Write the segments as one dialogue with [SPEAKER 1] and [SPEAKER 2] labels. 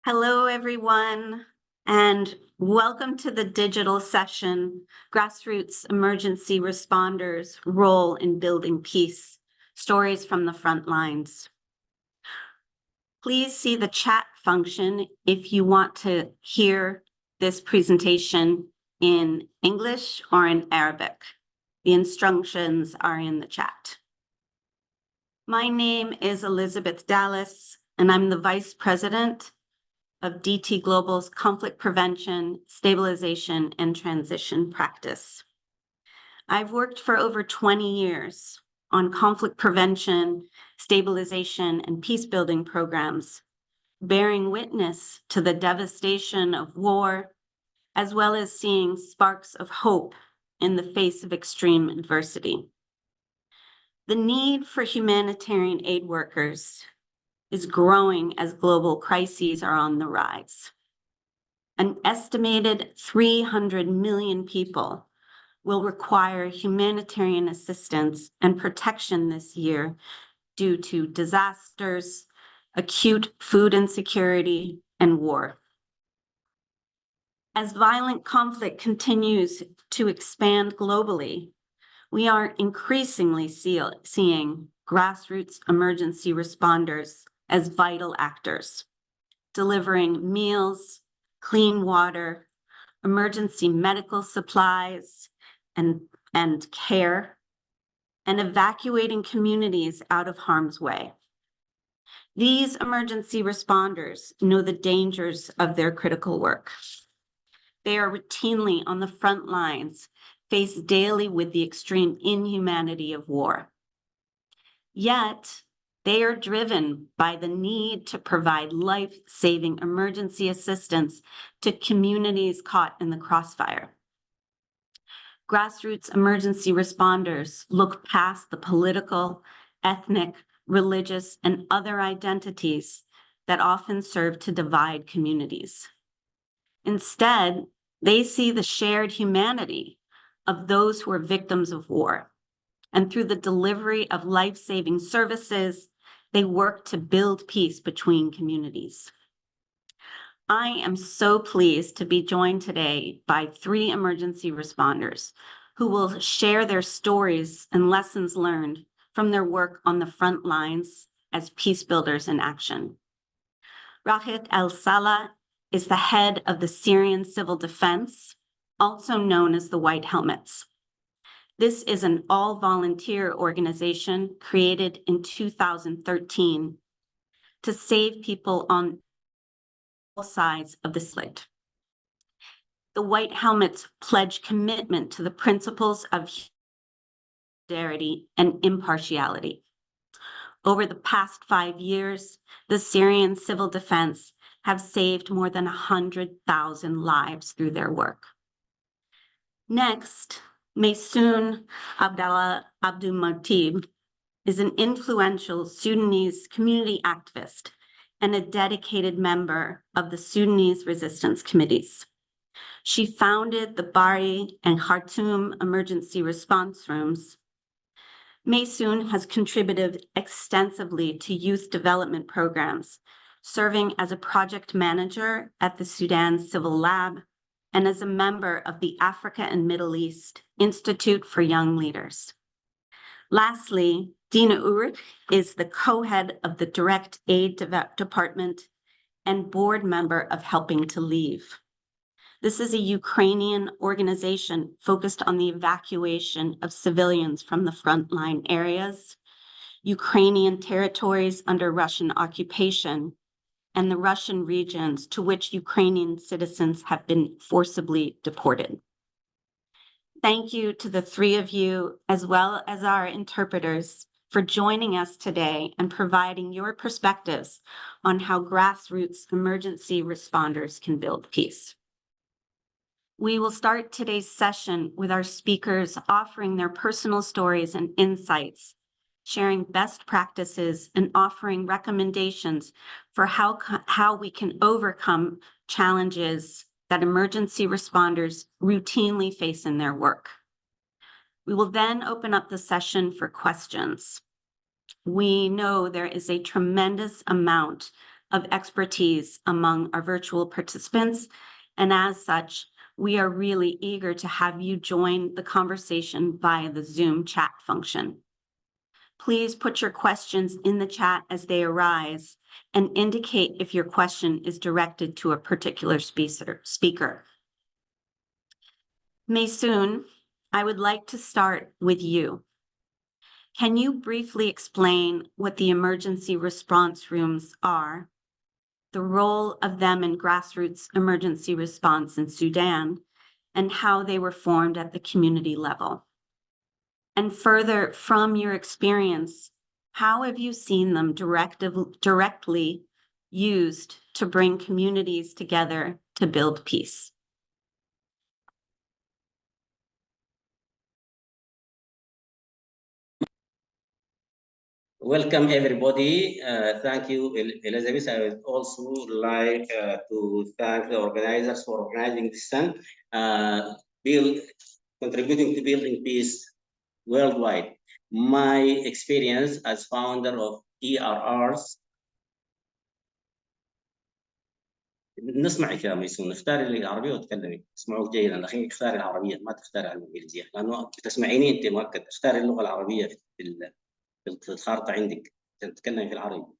[SPEAKER 1] Hello, everyone, and welcome to the digital session, Grassroots Emergency Responders' Role in Building Peace, Stories from the Front Lines. Please see the chat function if you want to hear this presentation in English or in Arabic. The instructions are in the chat. My name is Elizabeth Dallas, and I'm the Vice President of DT Global's Conflict Prevention, Stabilization, and Transition practice. I've worked for over 20 years on conflict prevention, stabilization, and peacebuilding programs, bearing witness to the devastation of war, as well as seeing sparks of hope in the face of extreme adversity. The need for humanitarian aid workers is growing as global crises are on the rise. An estimated 300 million people will require humanitarian assistance and protection this year due to disasters, acute food insecurity, and war. As violent conflict continues to expand globally, we are increasingly seeing grassroots emergency responders as vital actors, delivering meals, clean water, emergency medical supplies, and care, and evacuating communities out of harm's way. These emergency responders know the dangers of their critical work. They are routinely on the front lines, faced daily with the extreme inhumanity of war. Yet, they are driven by the need to provide life-saving emergency assistance to communities caught in the crossfire. Grassroots emergency responders look past the political, ethnic, religious, and other identities that often serve to divide communities. Instead, they see the shared humanity of those who are victims of war. And through the delivery of life-saving services, they work to build peace between communities. I am so pleased to be joined today by 3 emergency responders who will share their stories and lessons learned from their work on the front lines as peace builders in action. Refit al-Salah is the head of the Syrian Civil Defense, also known as the White Helmets. This is an all-volunteer organization created in 2013 to save people on all sides of the slit. The White Helmets pledge commitment to the principles of solidarity and impartiality. Over the past 5 years, the Syrian Civil Defense have saved more than 100,000 lives through their work. Next, Maysoon Abdallah Abdulmatib is an influential Sudanese community activist and a dedicated member of the Sudanese resistance committees. She founded the Bari and Khartoum emergency response rooms. Maysoon has contributed extensively to youth development programs, serving as a project manager at the Sudan Civil Lab and as a member of the Africa and Middle East Institute for Young Leaders. Lastly, Dina Urich is the co-head of the Direct Aid Department and board member of Helping to Leave. This is a Ukrainian organization focused on the evacuation of civilians from the frontline areas, Ukrainian territories under Russian occupation, and the Russian regions to which Ukrainian citizens have been forcibly deported. Thank you to the 3 of you, as well as our interpreters, for joining us today and providing your perspectives on how grassroots emergency responders can build peace. We will start today's session with our speakers offering their personal stories and insights, sharing best practices and offering recommendations for how we can overcome challenges that emergency responders routinely face in their work. We will then open up the session for questions. We know there is a tremendous amount of expertise among our virtual participants. And as such, we are really eager to have you join the conversation via the Zoom chat function. Please put your questions in the chat as they arise and indicate if your question is directed to a particular speaker. Maysoon, I would like to start with you. Can you briefly explain what the emergency response rooms are, the role of them in grassroots emergency response in Sudan, and how they were formed at the community level? And further, from your experience, how have you seen them directly used to bring communities together to build peace?
[SPEAKER 2] Welcome, everybody. Thank you, Elizabeth. I would also like to thank the organizers for organizing this event, contributing to building peace worldwide. My experience as founder of ERRs. نسمعك يا ميسون، اختاري العربية وتكلمي، اسمعوك جيدا، أخي اختاري العربية ما تختاري الإنجليزية، لأنه تسمعيني أنت مؤكد، اختاري اللغة العربية في الخارطة عندك عشان تتكلمي في العربي.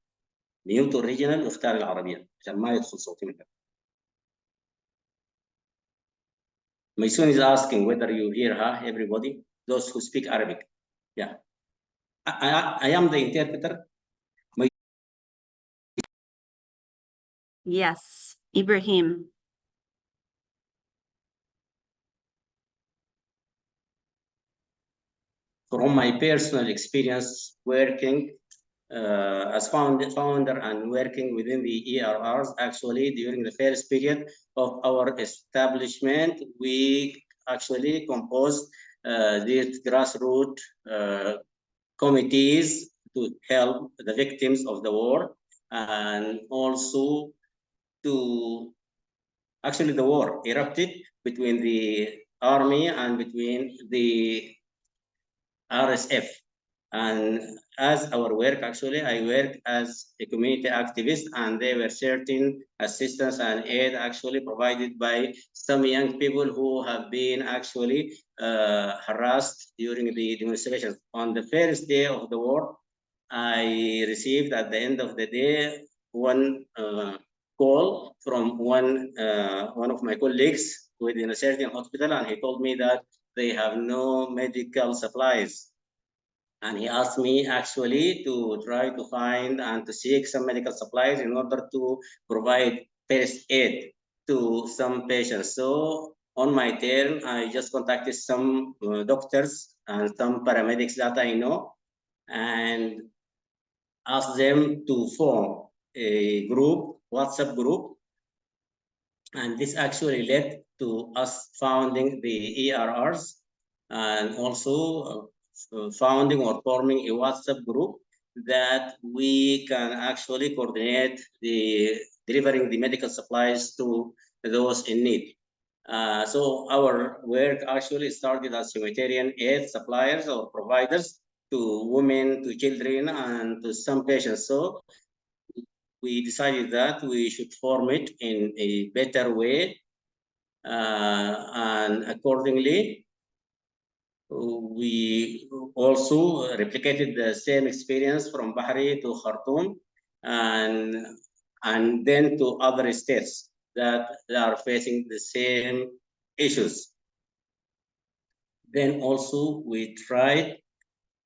[SPEAKER 2] ميوت اوريجينال واختاري العربية عشان ما يدخل صوتي منك. Maysoon is asking whether you hear her, everybody, those who speak Arabic. Yeah. I am the interpreter.
[SPEAKER 1] Yes, Ibrahim.
[SPEAKER 2] From my personal experience working as founder and working within the ERRs, actually during the first period of our establishment, we actually composed these grassroots committees to help the victims of the war, and also to actually the war erupted between the army and between the RSF. And as our work, actually, I work as a community activist, and there were certain assistance and aid actually provided by some young people who have been actually harassed during the demonstrations. On the first day of the war, I received at the end of the day one call from one of my colleagues within a certain hospital, and he told me that they have no medical supplies. And he asked me actually to try to find and to seek some medical supplies in order to provide first aid to some patients. So on my turn, I just contacted some doctors and some paramedics that I know and asked them to form a group, WhatsApp group. And this actually led to us founding the ERRs and also founding or forming a WhatsApp group that we can actually coordinate the delivering the medical supplies to those in need. So our work actually started as humanitarian aid suppliers or providers to women, to children, and to some patients. So we decided that we should form it in a better way, and accordingly, we also replicated the same experience from Bahri to Khartoum and then to other states that are facing the same issues. Then also we tried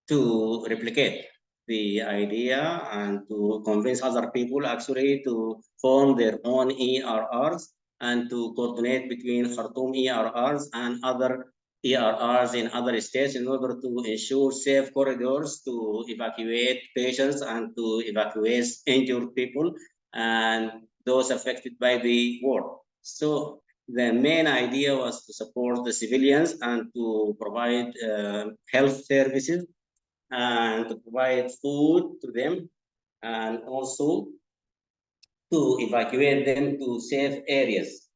[SPEAKER 2] to replicate the idea and to convince other people actually to form their own ERRs and to coordinate between Khartoum ERRs and other ERRs in other states in order to ensure safe corridors to evacuate patients and to evacuate injured people and those affected by the war. So the main idea was to support the civilians and to provide health services and to provide food to them, and also to evacuate them to safe areas,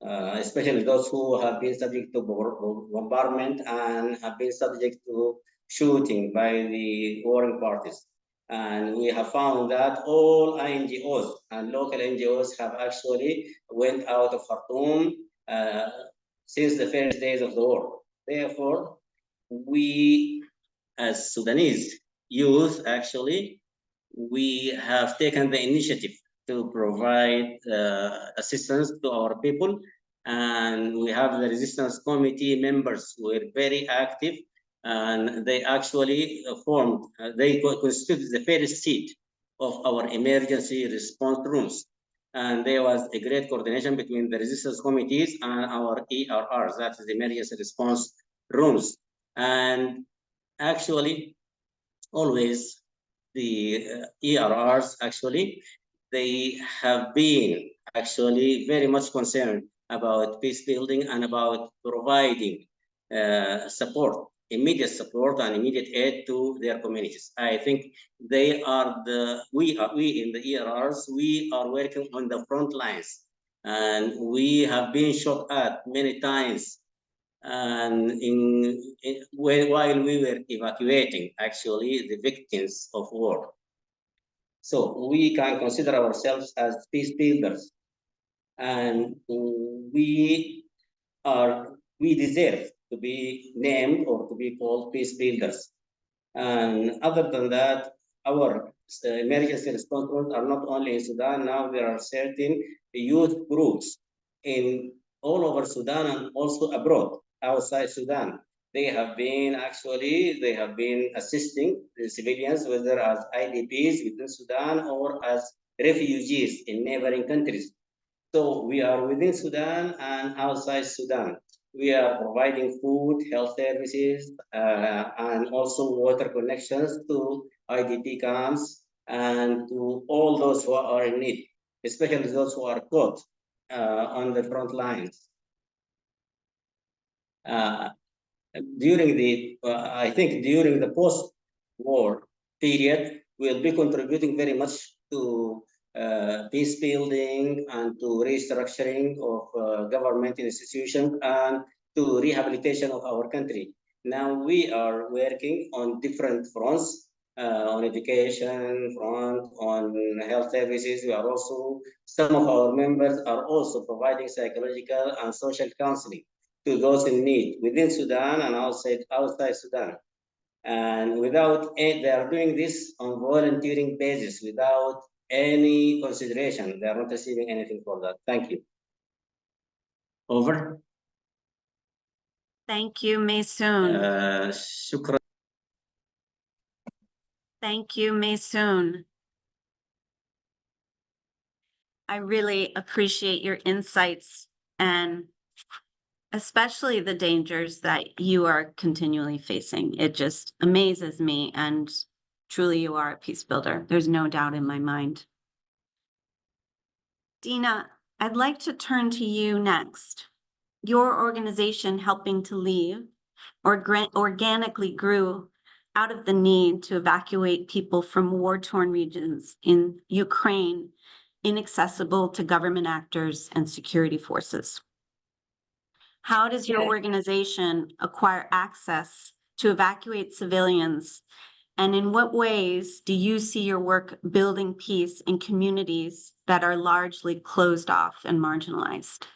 [SPEAKER 2] especially those who have been subject to bombardment and have been subject to shooting by the warring parties. And we have found that all NGOs and local NGOs have actually went out of Khartoum since the first days of the war. Therefore, we as Sudanese youth, actually, we have taken the initiative to provide assistance to our people. And we have the resistance committee members who were very active, and they actually formed, they constituted the first seat of our emergency response rooms. And there was a great coordination between the resistance committees and our ERRs, that is the emergency response rooms. And actually, always the ERRs, actually, they have been actually very much concerned about peace building and about providing support, immediate support and immediate aid to their communities. I think they are we in the ERRs, we are working on the front lines, and we have been shot at many times. And while we were evacuating, actually, the victims of war. So we can consider ourselves as peace builders, and we deserve to be named or to be called peace builders. And other than that, our emergency response groups are not only in Sudan. Now there are certain youth groups in all over Sudan and also abroad, outside Sudan. They have been assisting the civilians, whether as IDPs within Sudan or as refugees in neighboring countries. So we are within Sudan and outside Sudan. We are providing food, health services, and also water connections to IDP camps and to all those who are in need, especially those who are caught on the front lines. During the post-war period, we'll be contributing very much to peace building and to restructuring of government institutions and to rehabilitation of our country. Now we are working on different fronts, on education front, on health services. We are also, some of our members are also providing psychological and social counseling to those in need within Sudan and outside Sudan. And they are doing this on volunteering basis without any consideration. They are not receiving anything for that. Thank you. Over.
[SPEAKER 1] Thank you, Maysoon.
[SPEAKER 2] Shukran.
[SPEAKER 1] Thank you, Maysoon. I really appreciate your insights and especially the dangers that you are continually facing. It just amazes me, and truly you are a peace builder. There's no doubt in my mind. Dina, I'd like to turn to you next. Your organization, Helping to Leave, organically grew out of the need to evacuate people from war-torn regions in Ukraine, inaccessible to government actors and security forces. How does your organization acquire access to evacuate civilians? And in what ways do you see your work building peace in communities that are largely closed off and marginalized?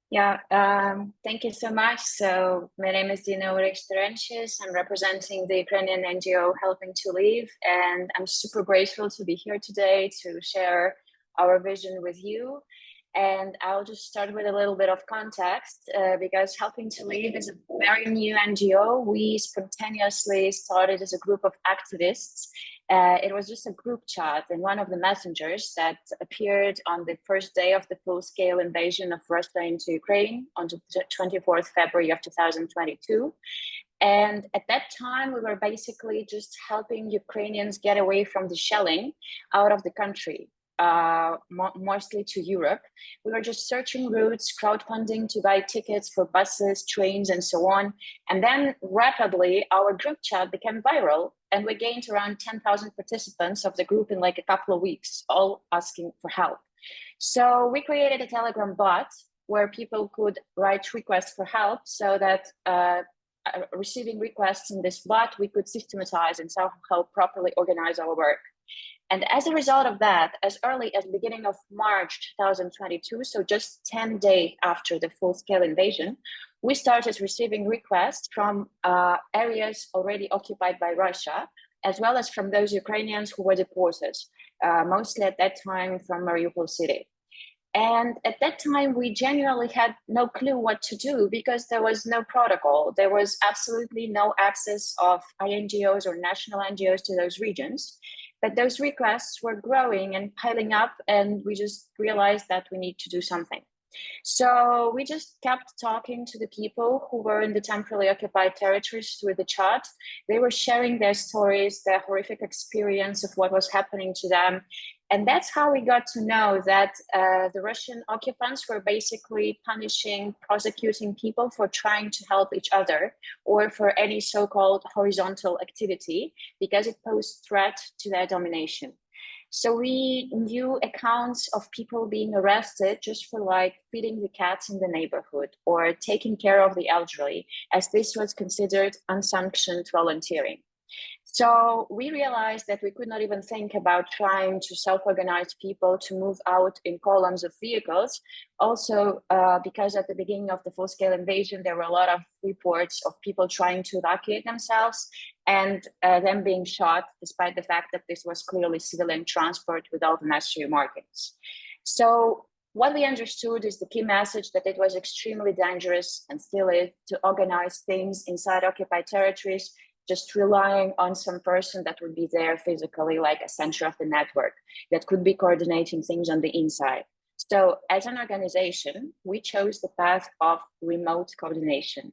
[SPEAKER 3] Yeah, thank you so much. So my name is Dina Urich-Terenchis. I'm representing the Ukrainian NGO Helping to Leave, and I'm super grateful to be here today to share our vision with you. And I'll just start with a little bit of context because Helping to Leave is a very new NGO. We spontaneously started as a group of activists. It was just a group chat in one of the messengers that appeared on the first day of the full-scale invasion of Russia into Ukraine on the 24th February of 2022. And at that time, we were basically just helping Ukrainians get away from the shelling out of the country. Mostly to Europe. We were just searching routes, crowdfunding to buy tickets for buses, trains, and so on. And then rapidly, our group chat became viral, and we gained around 10,000 participants of the group in like a couple of weeks, all asking for help. So we created a Telegram bot where people could write requests for help so that receiving requests in this bot, we could systematize and somehow properly organize our work. And as a result of that, as early as beginning of March 2022, so just 10 days after the full-scale invasion, we started receiving requests from areas already occupied by Russia, as well as from those Ukrainians who were deported, mostly at that time from Mariupol city. And at that time, we genuinely had no clue what to do because there was no protocol. There was absolutely no access of INGOs or national NGOs to those regions. But those requests were growing and piling up, and we just realized that we need to do something. So we just kept talking to the people who were in the temporarily occupied territories through the chat. They were sharing their stories, their horrific experience of what was happening to them. And that's how we got to know that the Russian occupants were basically punishing, prosecuting people for trying to help each other or for any so-called horizontal activity because it posed threat to their domination. So we knew accounts of people being arrested just for like feeding the cats in the neighborhood or taking care of the elderly, as this was considered unsanctioned volunteering. So we realized that we could not even think about trying to self-organize people to move out in columns of vehicles. Also, because at the beginning of the full-scale invasion, there were a lot of reports of people trying to evacuate themselves and them being shot, despite the fact that this was clearly civilian transport with all the necessary markings. So what we understood is the key message that it was extremely dangerous and still is to organize things inside occupied territories, just relying on some person that would be there physically, like a center of the network that could be coordinating things on the inside. So as an organization, we chose the path of remote coordination.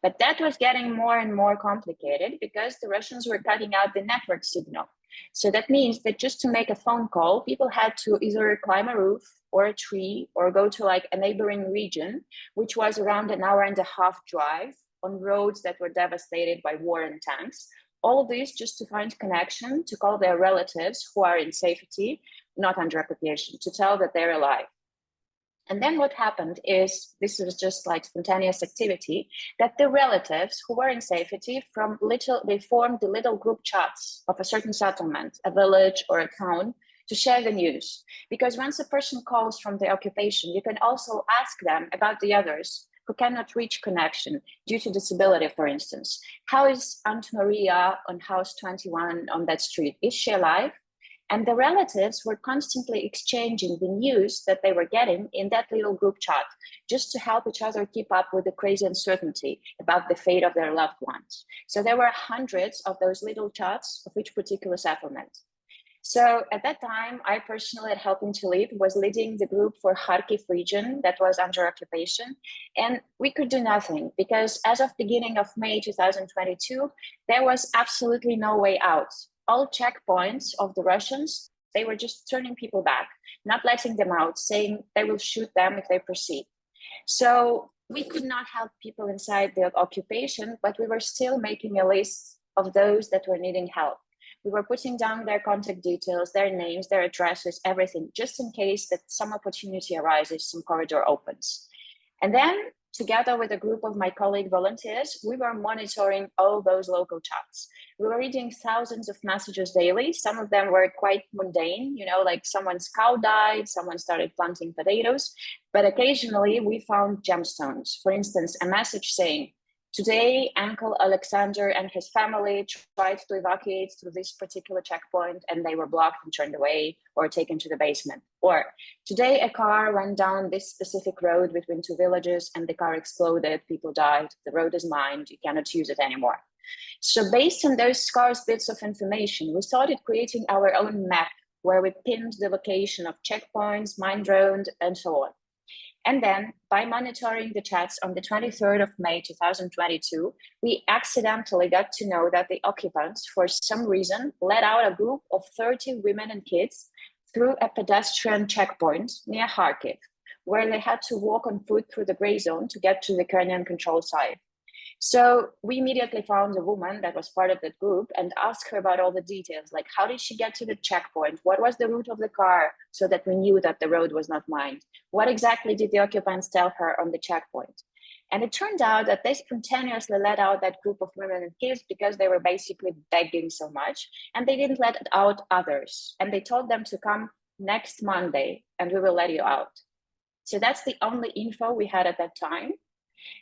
[SPEAKER 3] But that was getting more and more complicated because the Russians were cutting out the network signal. So that means that just to make a phone call, people had to either climb a roof or a tree or go to like a neighboring region, which was around an hour and a half drive on roads that were devastated by war and tanks. All this just to find connection, to call their relatives who are in safety, not under occupation, to tell that they're alive. And then what happened is, this was just like spontaneous activity, that the relatives who were in safety they formed the little group chats of a certain settlement, a village or a town, to share the news. Because once a person calls from the occupation, you can also ask them about the others who cannot reach connection due to disability, for instance. How is Aunt Maria on house 21 on that street? Is she alive? And the relatives were constantly exchanging the news that they were getting in that little group chat, just to help each other keep up with the crazy uncertainty about the fate of their loved ones. So there were hundreds of those little chats of each particular settlement. So at that time, I personally at Helping to Live was leading the group for Kharkiv region that was under occupation. And we could do nothing because as of beginning of May 2022, there was absolutely no way out. All checkpoints of the Russians, they were just turning people back, not letting them out, saying they will shoot them if they proceed. So we could not help people inside the occupation, but we were still making a list of those that were needing help. We were putting down their contact details, their names, their addresses, everything, just in case that some opportunity arises, some corridor opens. And then together with a group of my colleague volunteers, we were monitoring all those local chats. We were reading thousands of messages daily. Some of them were quite mundane, you know, like someone's cow died, someone started planting potatoes, but occasionally we found gemstones. For instance, a message saying, today, Uncle Alexander and his family tried to evacuate through this particular checkpoint and they were blocked and turned away or taken to the basement. Or today, a car went down this specific road between two villages and the car exploded, people died, the road is mined, you cannot use it anymore. So based on those scarce bits of information, we started creating our own map where we pinned the location of checkpoints, mine drones, and so on. And then by monitoring the chats on the 23rd of May, 2022, we accidentally got to know that the occupants, for some reason, let out a group of 30 women and kids through a pedestrian checkpoint near Kharkiv, where they had to walk on foot through the gray zone to get to the Ukrainian control side. So we immediately found a woman that was part of that group and asked her about all the details, like how did she get to the checkpoint? What was the route of the car so that we knew that the road was not mined? What exactly did the occupants tell her on the checkpoint? And it turned out that they spontaneously let out that group of women and kids because they were basically begging so much, and they didn't let out others. And they told them to come next Monday and we will let you out. So that's the only info we had at that time.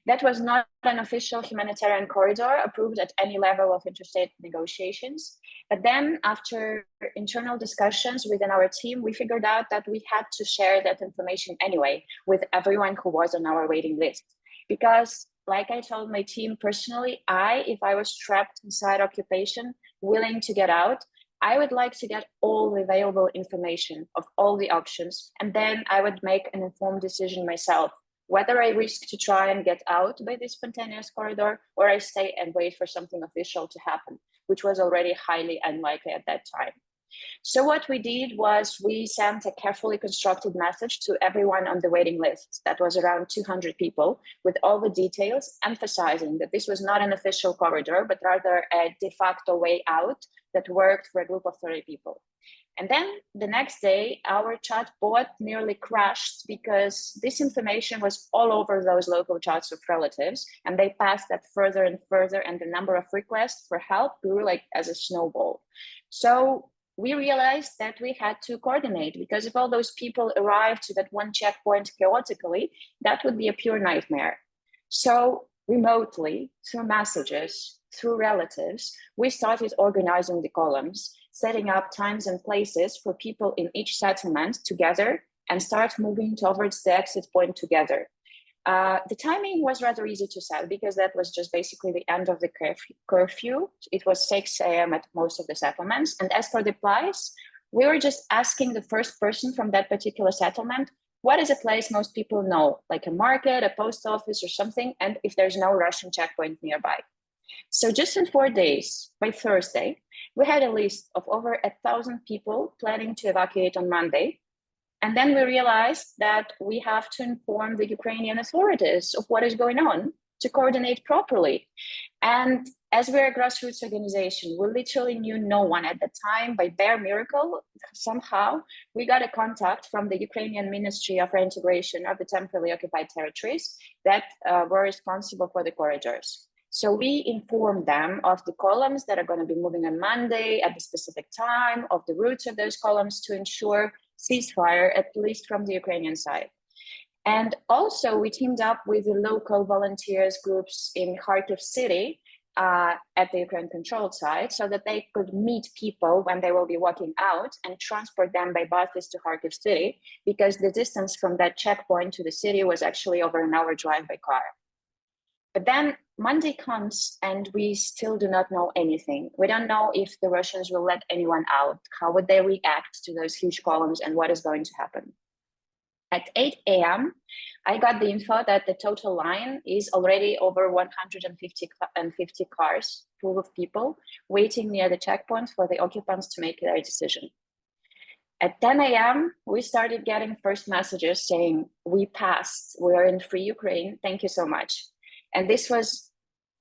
[SPEAKER 3] That was not an official humanitarian corridor approved at any level of interstate negotiations. But then after internal discussions within our team, we figured out that we had to share that information anyway with everyone who was on our waiting list. Because like I told my team personally, if I was trapped inside occupation, willing to get out, I would like to get all the available information of all the options, and then I would make an informed decision myself, whether I risk to try and get out by this spontaneous corridor or I stay and wait for something official to happen, which was already highly unlikely at that time. So what we did was we sent a carefully constructed message to everyone on the waiting list. That was around 200 people, with all the details, emphasizing that this was not an official corridor, but rather a de facto way out that worked for a group of 30 people. And then the next day, our chat bot nearly crashed because this information was all over those local chats of relatives, and they passed that further and further, and the number of requests for help grew like as a snowball. So we realized that we had to coordinate, because if all those people arrived to that one checkpoint chaotically, that would be a pure nightmare. So remotely, through messages, through relatives, we started organizing the columns, setting up times and places for people in each settlement together and start moving towards the exit point together. The timing was rather easy to set because that was just basically the end of the curfew. It was 6 a.m. at most of the settlements. And as for the place, we were just asking the first person from that particular settlement, what is a place most people know, like a market, a post office or something, and if there's no Russian checkpoint nearby. So just in 4 days, by Thursday, we had a list of over 1,000 people planning to evacuate on Monday. And then we realized that we have to inform the Ukrainian authorities of what is going on to coordinate properly. And as we're a grassroots organization, we literally knew no one at the time. By bare miracle, somehow, we got a contact from the Ukrainian Ministry of Reintegration of the temporarily occupied territories that were responsible for the corridors. So we informed them of the columns that are going to be moving on Monday at the specific time, of the routes of those columns to ensure ceasefire, at least from the Ukrainian side. And also we teamed up with the local volunteers groups in Kharkiv city at the Ukraine controlled side so that they could meet people when they will be walking out and transport them by buses to Kharkiv city, because the distance from that checkpoint to the city was actually over an hour drive by car. But then Monday comes and we still do not know anything. We don't know if the Russians will let anyone out, how would they react to those huge columns, and what is going to happen. At 8 a.m., I got the info that the total line is already over 150 cars full of people waiting near the checkpoint for the occupants to make their decision. At 10 a.m., we started getting first messages saying, we passed, we are in free Ukraine, thank you so much. And this was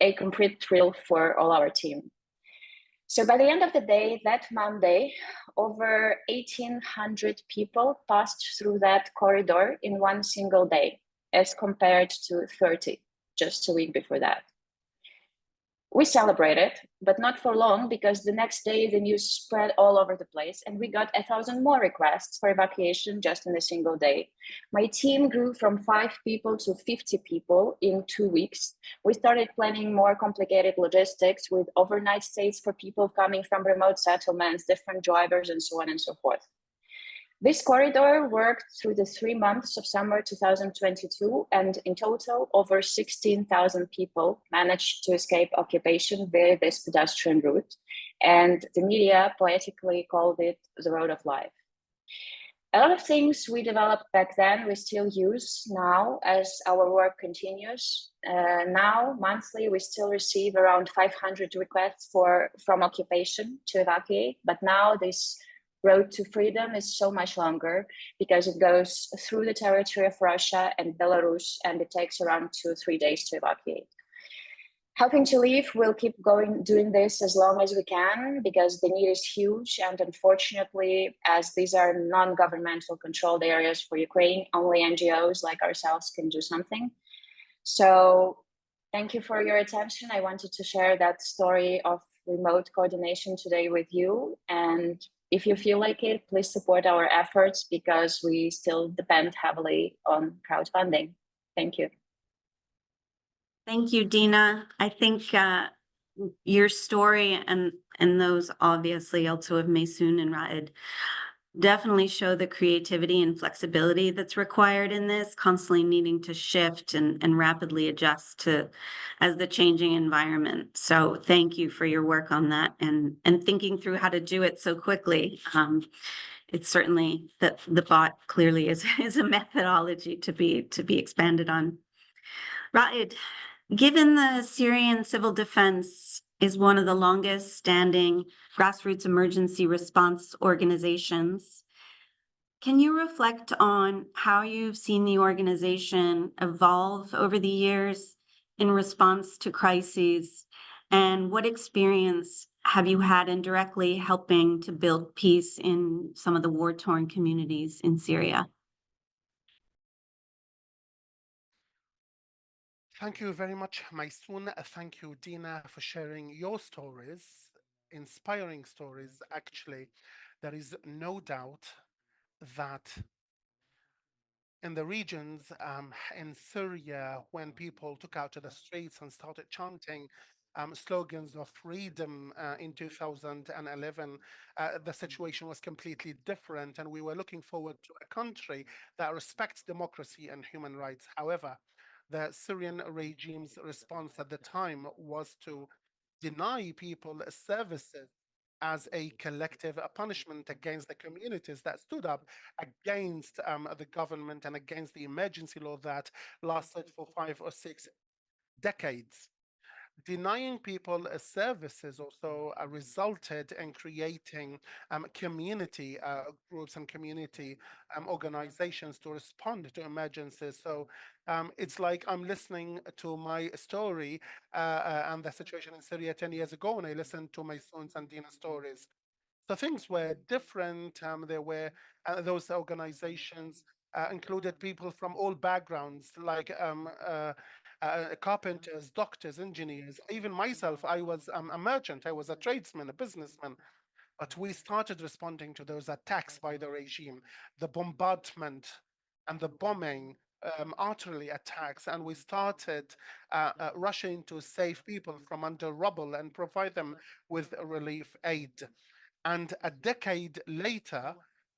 [SPEAKER 3] a complete thrill for all our team. So by the end of the day, that Monday, over 1,800 people passed through that corridor in one single day, as compared to 30 just a week before that. We celebrated, but not for long, because the next day the news spread all over the place and we got 1,000 more requests for evacuation just in a single day. My team grew from 5 people to 50 people in 2 weeks. We started planning more complicated logistics with overnight stays for people coming from remote settlements, different drivers, and so on and so forth. This corridor worked through the 3 months of summer 2022, and in total, over 16,000 people managed to escape occupation via this pedestrian route. And the media poetically called it the road of life. A lot of things we developed back then, we still use now as our work continues. Now, monthly, we still receive around 500 requests from occupation to evacuate, but now this road to freedom is so much longer because it goes through the territory of Russia and Belarus, and it takes around 2 or 3 days to evacuate. Helping to Leave will keep doing this as long as we can, because the need is huge, and unfortunately, as these are non-governmental controlled areas for Ukraine, only NGOs like ourselves can do something. So thank you for your attention. I wanted to share that story of remote coordination today with you. And if you feel like it, please support our efforts because we still depend heavily on crowdfunding. Thank you.
[SPEAKER 1] Thank you, Dina. I think your story and those obviously also of Maysoon and Raed definitely show the creativity and flexibility that's required in this, constantly needing to shift and rapidly adjust to as the changing environment. So thank you for your work on that and thinking through how to do it so quickly. It's certainly that the bot clearly is a methodology to be expanded on. Raed, given the Syrian civil defense is one of the longest standing grassroots emergency response organizations, can you reflect on how you've seen the organization evolve over the years in response to crises? And what experience have you had in directly helping to build peace in some of the war-torn communities in Syria?
[SPEAKER 4] Thank you very much, Maysoon. Thank you, Dina, for sharing your stories, inspiring stories. Actually, there is no doubt that in the regions in Syria, when people took out to the streets and started chanting slogans of freedom in 2011, the situation was completely different, and we were looking forward to a country that respects democracy and human rights. However, the Syrian regime's response at the time was to deny people services as a collective punishment against the communities that stood up against the government and against the emergency law that lasted for 5 or 6 decades. Denying people services also resulted in creating community groups and community organizations to respond to emergencies. So it's like I'm listening to my story and the situation in Syria 10 years ago, and I listened to Maysoon's and Dina's stories. So things were different. There were those organizations included people from all backgrounds, like carpenters, doctors, engineers. Even myself, I was a merchant. I was a tradesman, a businessman. But we started responding to those attacks by the regime, the bombardment and the bombing, artillery attacks, and we started rushing to save people from under rubble and provide them with relief aid. And a decade later,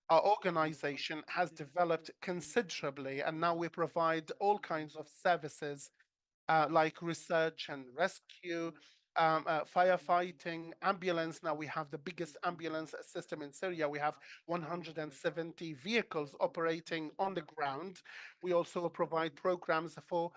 [SPEAKER 4] our organization has developed considerably, and now we provide all kinds of services like research and rescue, firefighting, ambulance. Now we have the biggest ambulance system in Syria. We have 170 vehicles operating on the ground. We also provide programs for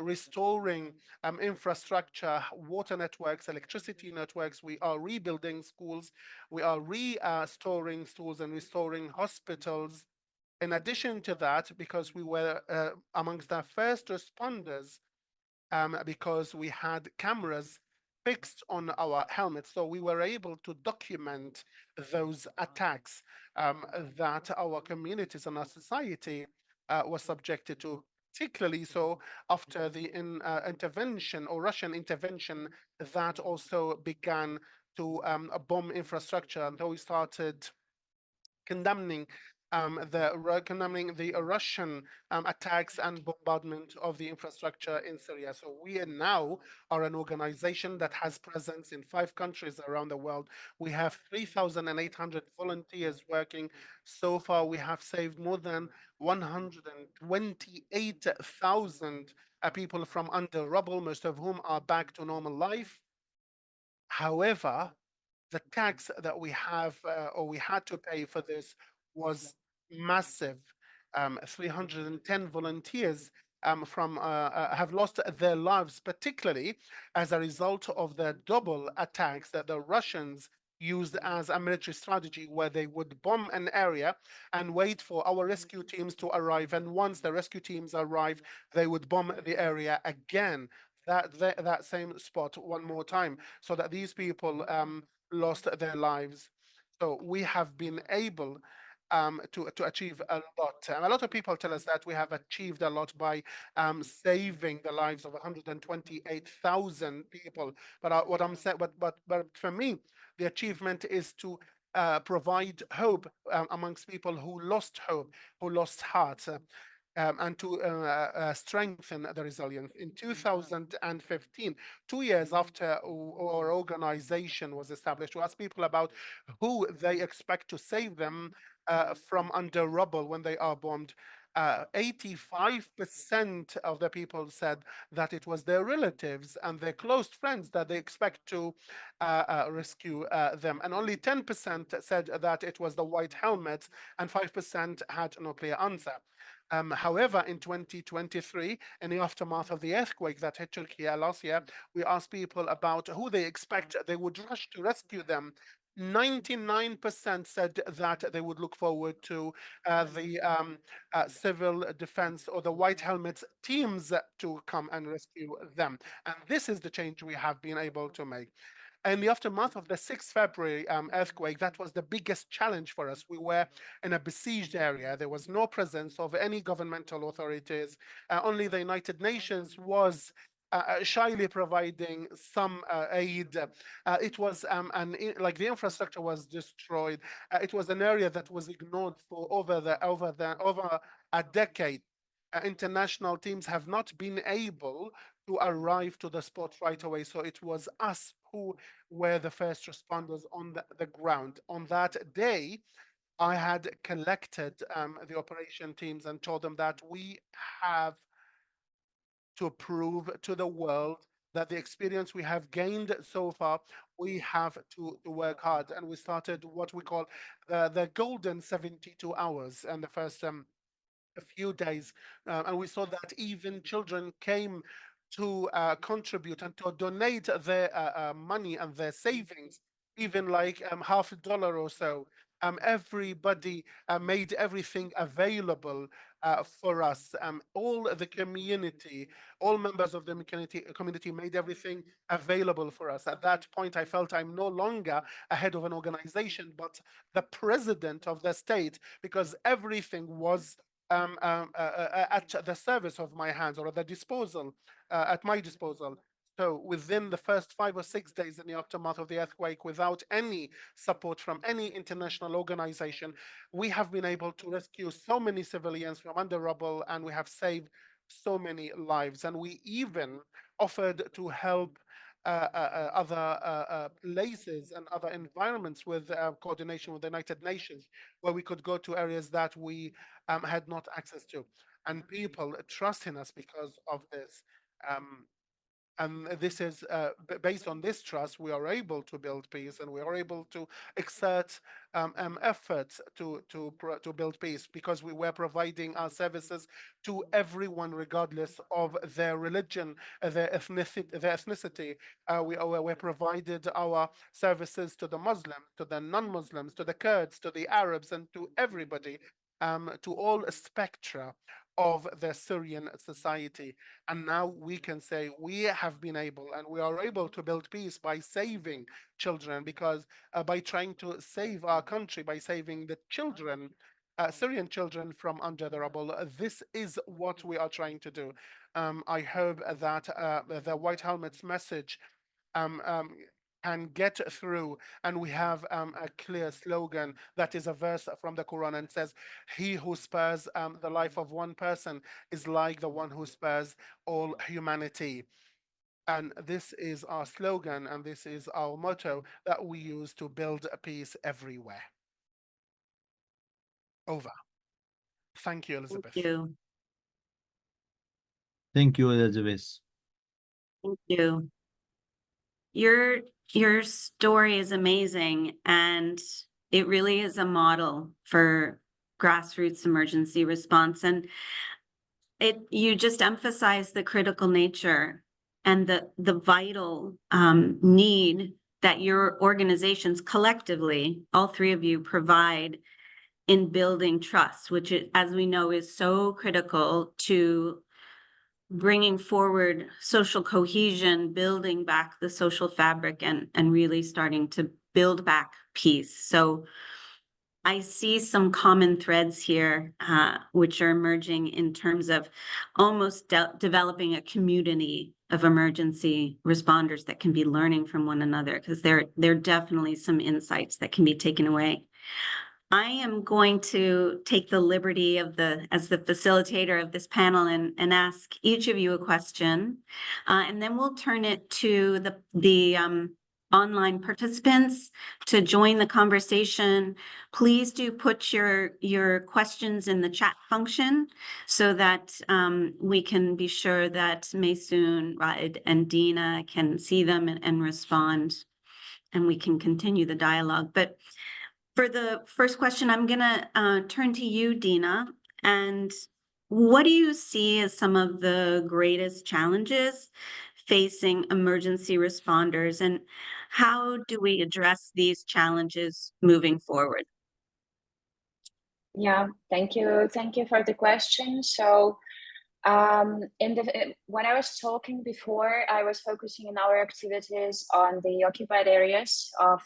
[SPEAKER 4] restoring infrastructure, water networks, electricity networks. We are rebuilding schools. We are restoring schools and restoring hospitals. In addition to that, because we were amongst the first responders, because we had cameras fixed on our helmets. So we were able to document those attacks that our communities and our society were subjected to, particularly so after the intervention or Russian intervention that also began to bomb infrastructure. And we started condemning the Russian attacks and bombardment of the infrastructure in Syria. So we now are an organization that has presence in 5 countries around the world. We have 3,800 volunteers working. So far, we have saved more than 128,000 people from under rubble, most of whom are back to normal life. However, the tax that we have or we had to pay for this was massive. 310 volunteers have lost their lives, particularly as a result of the double attacks that the Russians used as a military strategy, where they would bomb an area and wait for our rescue teams to arrive. And once the rescue teams arrive, they would bomb the area again, that same spot one more time, so that these people lost their lives. So we have been able to achieve a lot. And a lot of people tell us that we have achieved a lot by saving the lives of 128,000 people. But what I'm saying, but for me, the achievement is to provide hope amongst people who lost hope, who lost heart. And to strengthen the resilience. In 2015, 2 years after our organization was established, we asked people about who they expect to save them from under rubble when they are bombed. 85% of the people said that it was their relatives and their close friends that they expect to rescue them. And only 10% said that it was the white helmets, and 5% had no clear answer. However, in 2023, in the aftermath of the earthquake that hit Turkey last year, we asked people about who they expect they would rush to rescue them. 99% said that they would look forward to the civil defense or the white helmets teams to come and rescue them. And this is the change we have been able to make. In the aftermath of the 6th February earthquake, that was the biggest challenge for us. We were in a besieged area. There was no presence of any governmental authorities. Only the United Nations was shyly providing some aid. It was like the infrastructure was destroyed. It was an area that was ignored for over a decade. International teams have not been able to arrive to the spot right away. So it was us who were the first responders on the ground. On that day, I had collected the operation teams and told them that we have to prove to the world that the experience we have gained so far, we have to work hard. And we started what we call the golden 72 hours and the first a few days, and we saw that even children came to contribute and to donate their money and their savings, even like $50 or so. Everybody made everything available for us. All the community, all members of the community made everything available for us. At that point, I felt I'm no longer a head of an organization, but the president of the state, because everything was at the service of my hands, or at the disposal, at my disposal. So within the first 5 or 6 days in the aftermath of the earthquake, without any support from any international organization, we have been able to rescue so many civilians from under rubble, and we have saved so many lives. And we even offered to help other places and other environments with coordination with the United Nations, where we could go to areas that we had not access to. And people trust in us because of this. And this is based on this trust, we are able to build peace, and we are able to exert efforts to build peace, because we were providing our services to everyone, regardless of their religion, their ethnicity. We provided our services to the Muslims, to the non-Muslims, to the Kurds, to the Arabs, and to everybody, to all spectra of the Syrian society. And now we can say we have been able, and we are able to build peace by saving children, because by trying to save our country, by saving the children, Syrian children from under the rubble, this is what we are trying to do. I hope that the White Helmets message can get through, and we have a clear slogan that is a verse from the Quran, and says, "He who spares the life of one person is like the one who spares all humanity." And this is our slogan, and this is our motto that we use to build peace everywhere. Over. Thank you, Elizabeth.
[SPEAKER 1] Thank you.
[SPEAKER 5] Thank you, Elizabeth.
[SPEAKER 1] Thank you. Your story is amazing, and it really is a model for grassroots emergency response. And you just emphasize the critical nature and the vital need that your organizations collectively, all three of you, provide in building trust, which, as we know, is so critical to bringing forward social cohesion, building back the social fabric, and really starting to build back peace. So I see some common threads here, which are emerging in terms of almost developing a community of emergency responders that can be learning from one another, because there are definitely some insights that can be taken away. I am going to take the liberty of as the facilitator of this panel and ask each of you a question, and then we'll turn it to the online participants to join the conversation. Please do put your questions in the chat function so that we can be sure that Maysoon, Raed, and Dina can see them and respond, and we can continue the dialogue. But for the first question, I'm going to turn to you, Dina. And what do you see as some of the greatest challenges facing emergency responders, and how do we address these challenges moving forward?
[SPEAKER 3] Yeah, thank you. Thank you for the question. So when I was talking before, I was focusing in our activities on the occupied areas of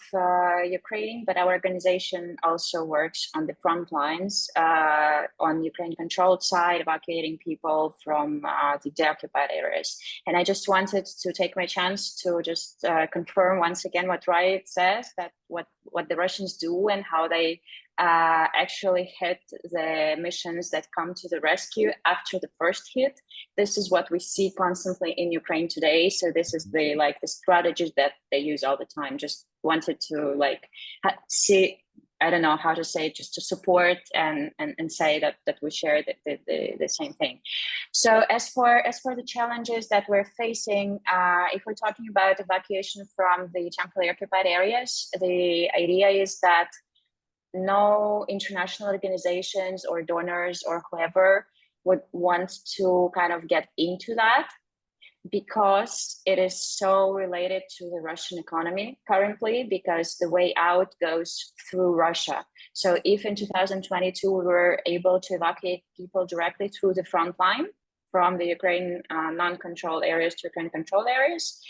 [SPEAKER 3] Ukraine, but our organization also works on the front lines on Ukraine-controlled side, evacuating people from the deoccupied areas. And I just wanted to take my chance to just confirm once again what Raed says, that what the Russians do and how they actually hit the missions that come to the rescue after the first hit. This is what we see constantly in Ukraine today. So this is the strategies that they use all the time. Just wanted to see, I don't know how to say it, just to support and say that we share the same thing. So as for the challenges that we're facing, if we're talking about evacuation from the temporarily occupied areas, the idea is that no international organizations or donors or whoever would want to kind of get into that, because it is so related to the Russian economy currently, because the way out goes through Russia. So if in 2022 we were able to evacuate people directly through the front line from the Ukraine non-controlled areas to Ukraine controlled areas,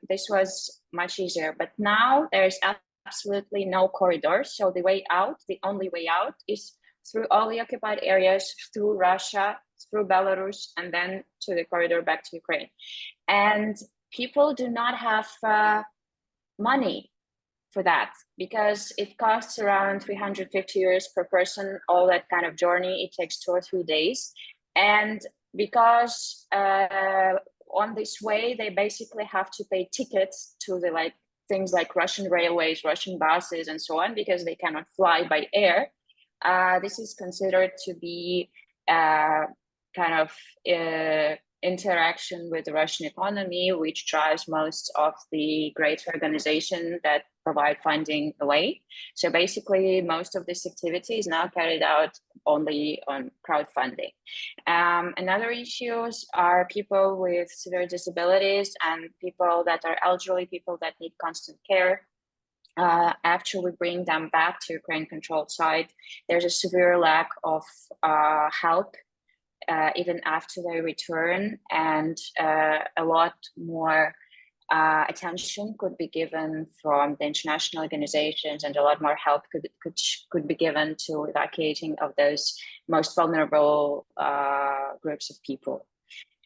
[SPEAKER 3] this was much easier. But now there's absolutely no corridor. So the way out, the only way out, is through all the occupied areas, through Russia, through Belarus, and then to the corridor back to Ukraine. And people do not have money for that, because it costs around 350 euros per person, all that kind of journey. It takes 2 or 3 days. And because on this way, they basically have to pay tickets to the things like Russian railways, Russian buses, and so on, because they cannot fly by air. This is considered to be kind of interaction with the Russian economy, which drives most of the great organizations that provide funding away. So basically, most of this activity is now carried out only on crowdfunding. Another issues are people with severe disabilities and people that are elderly, people that need constant care. After we bring them back to Ukraine-controlled side, there's a severe lack of help even after they return, and a lot more attention could be given from the international organizations, and a lot more help could be given to evacuating of those most vulnerable groups of people.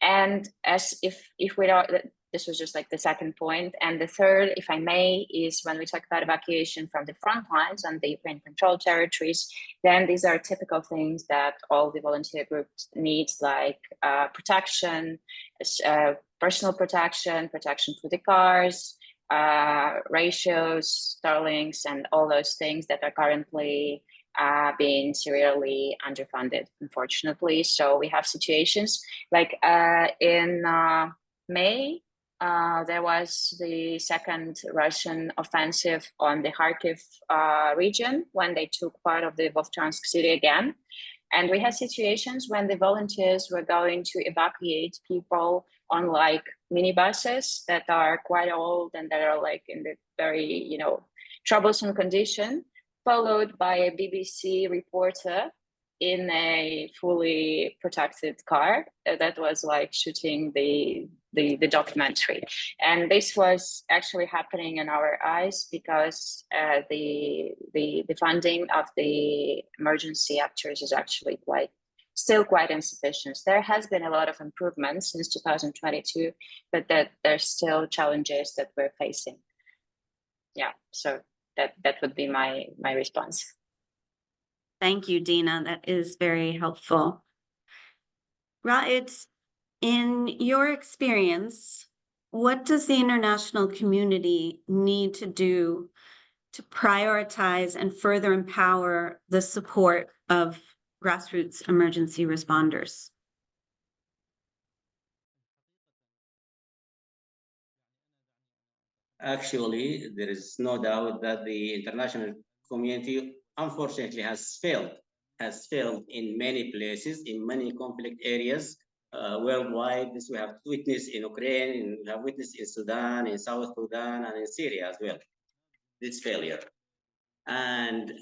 [SPEAKER 3] And as if we don't, this was just the second point. And the third, if I may, is when we talk about evacuation from the front lines and the Ukraine-controlled territories, then these are typical things that all the volunteer groups need, like protection, personal protection for the cars, ratios, Starlinks, and all those things that are currently being severely underfunded, unfortunately. So we have situations like in May, there was the second Russian offensive on the Kharkiv region, when they took part of the Vovchansk city again. And we had situations when the volunteers were going to evacuate people on minibuses that are quite old and that are in the very, troublesome condition, followed by a BBC reporter in a fully protected car that was shooting the the documentary. And this was actually happening in our eyes because the funding of the emergency actors is actually still quite insufficient. There has been a lot of improvements since 2022, but that there's still challenges that we're facing. Yeah, so that would be my response.
[SPEAKER 1] Thank you, Dina. That is very helpful. Raed, in your experience, what does the international community need to do to prioritize and further empower the support of grassroots emergency responders?
[SPEAKER 2] Actually, there is no doubt that the international community, unfortunately, has failed in many places, in many conflict areas worldwide. This we have witnessed in Ukraine, and we have witnessed in Sudan, in South Sudan, and in Syria as well. This failure. And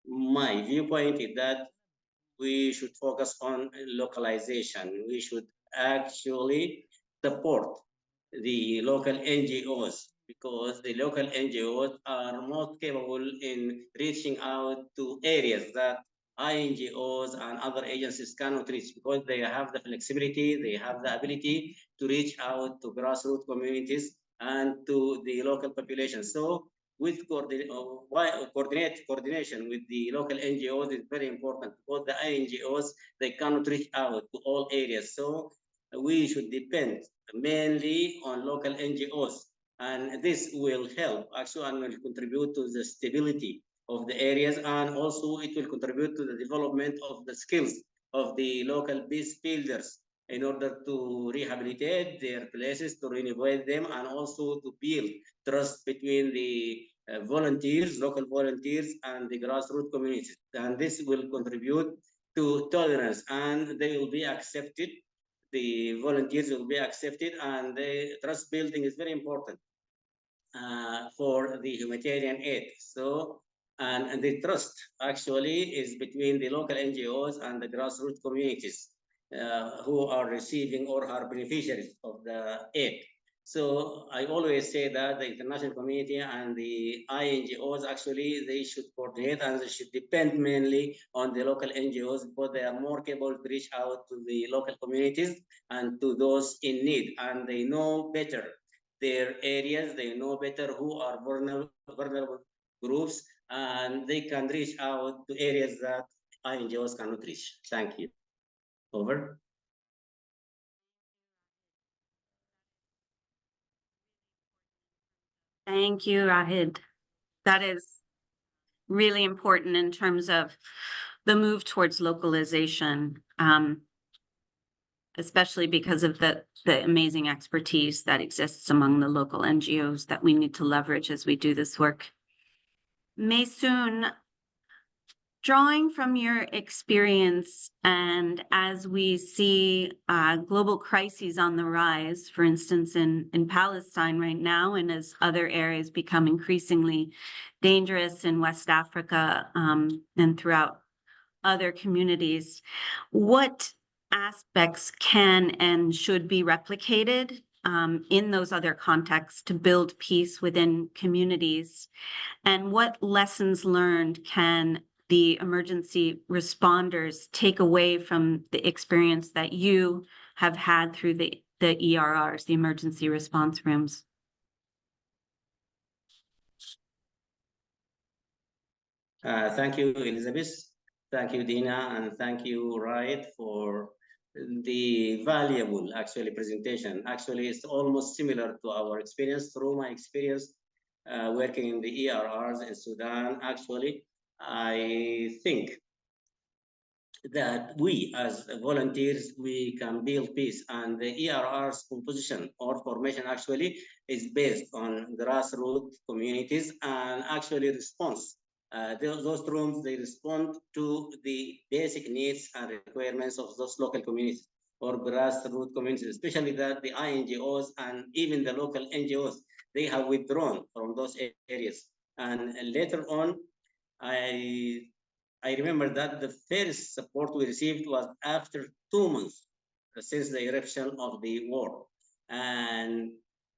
[SPEAKER 2] my viewpoint is that we should focus on localization. We should actually support the local NGOs, because the local NGOs are most capable in reaching out to areas that NGOs and other agencies cannot reach, because they have the flexibility, they have the ability to reach out to grassroots communities and to the local population. So with coordination with the local NGOs is very important, because the NGOs, they cannot reach out to all areas. So we should depend mainly on local NGOs, and this will help actually and will contribute to the stability of the areas, and also it will contribute to the development of the skills of the local peace builders in order to rehabilitate their places, to renovate them, and also to build trust between the volunteers, local volunteers, and the grassroots communities. And this will contribute to tolerance, and they will be accepted. The volunteers will be accepted, and the trust building is very important for the humanitarian aid. So, and the trust actually is between the local NGOs and the grassroots communities who are receiving or are beneficiaries of the aid. So I always say that the international community and the NGOs actually, they should coordinate, and they should depend mainly on the local NGOs, because they are more capable to reach out to the local communities and to those in need, and they know better their areas, they know better who are vulnerable groups, and they can reach out to areas that NGOs cannot reach. Thank you. Over.
[SPEAKER 1] Thank you, Raed. That is really important in terms of the move towards localization, especially because of the amazing expertise that exists among the local NGOs that we need to leverage as we do this work. Maysoon, drawing from your experience, and as we see global crises on the rise, for instance, in Palestine right now, and as other areas become increasingly dangerous in West Africa and throughout other communities, what aspects can and should be replicated in those other contexts to build peace within communities? And what lessons learned can the emergency responders take away from the experience that you have had through the ERRs, the emergency response rooms?
[SPEAKER 2] Thank you, Elizabeth. Thank you, Dina, and thank you, Raed, for the valuable actually presentation. Actually, it's almost similar to our experience. Through my experience working in the ERRs in Sudan, actually, I think that we as volunteers, we can build peace, and the ERR's composition or formation actually is based on grassroots communities, and actually response. Those rooms, they respond to the basic needs and requirements of those local communities or grassroots communities, especially that the NGOs and even the local NGOs, they have withdrawn from those areas. And later on, I remember that the first support we received was after 2 months since the eruption of the war. And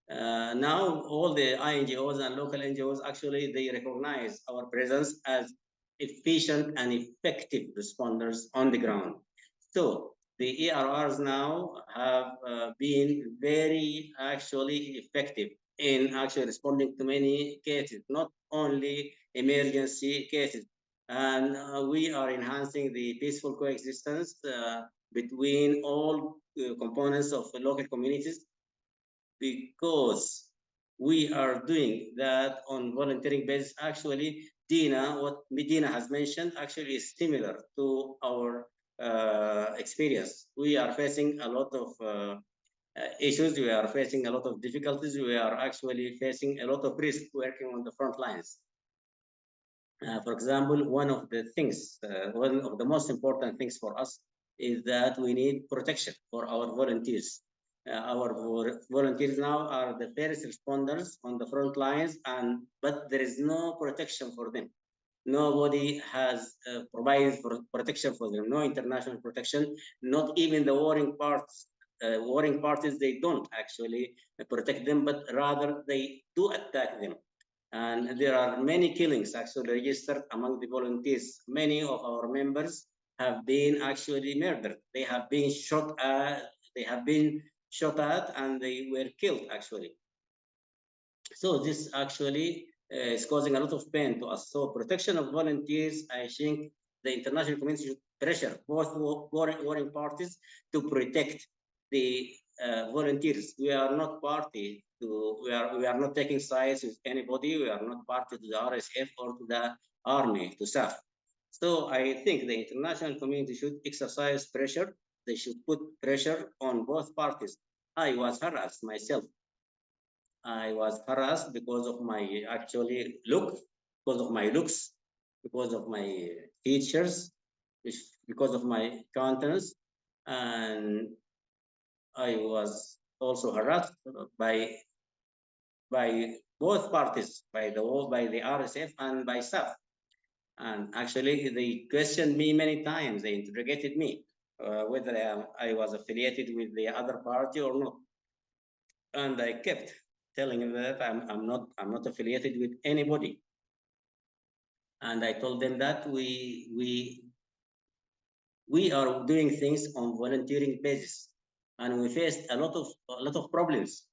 [SPEAKER 2] now all the INGOs and local NGOs, actually, they recognize our presence as efficient and effective responders on the ground. So the ERRs now have been very actually effective in actually responding to many cases, not only emergency cases. And we are enhancing the peaceful coexistence between all components of the local communities, because we are doing that on volunteering basis. Actually, Dina, what Medina has mentioned, actually is similar to our experience. We are facing a lot of issues. We are facing a lot of difficulties. We are actually facing a lot of risk working on the front lines. For example, one of the most important things for us is that we need protection for our volunteers. Our volunteers now are the first responders on the front lines, but there is no protection for them. Nobody has provided for protection for them. No international protection. Not even the warring parties. They don't actually protect them, but rather they do attack them. And there are many killings actually registered among the volunteers. Many of our members have been actually murdered. They have been shot at. And they were killed actually. So this actually is causing a lot of pain to us. So protection of volunteers, I think the international community should pressure both warring parties to protect the volunteers. We are not party to, we are not taking sides with anybody. We are not party to the RSF or to the army, to SAF. So I think the international community should exercise pressure. They should put pressure on both parties. I was harassed myself. I was harassed because of my actually look, because of my looks, because of my features, because of my countenance, and I was also harassed by both parties, by the RSF and by SAF. And actually, they questioned me many times. They interrogated me whether I was affiliated with the other party or not, and I kept telling them that I'm not affiliated with anybody. And I told them that we are doing things on volunteering basis, and we faced a lot of problems.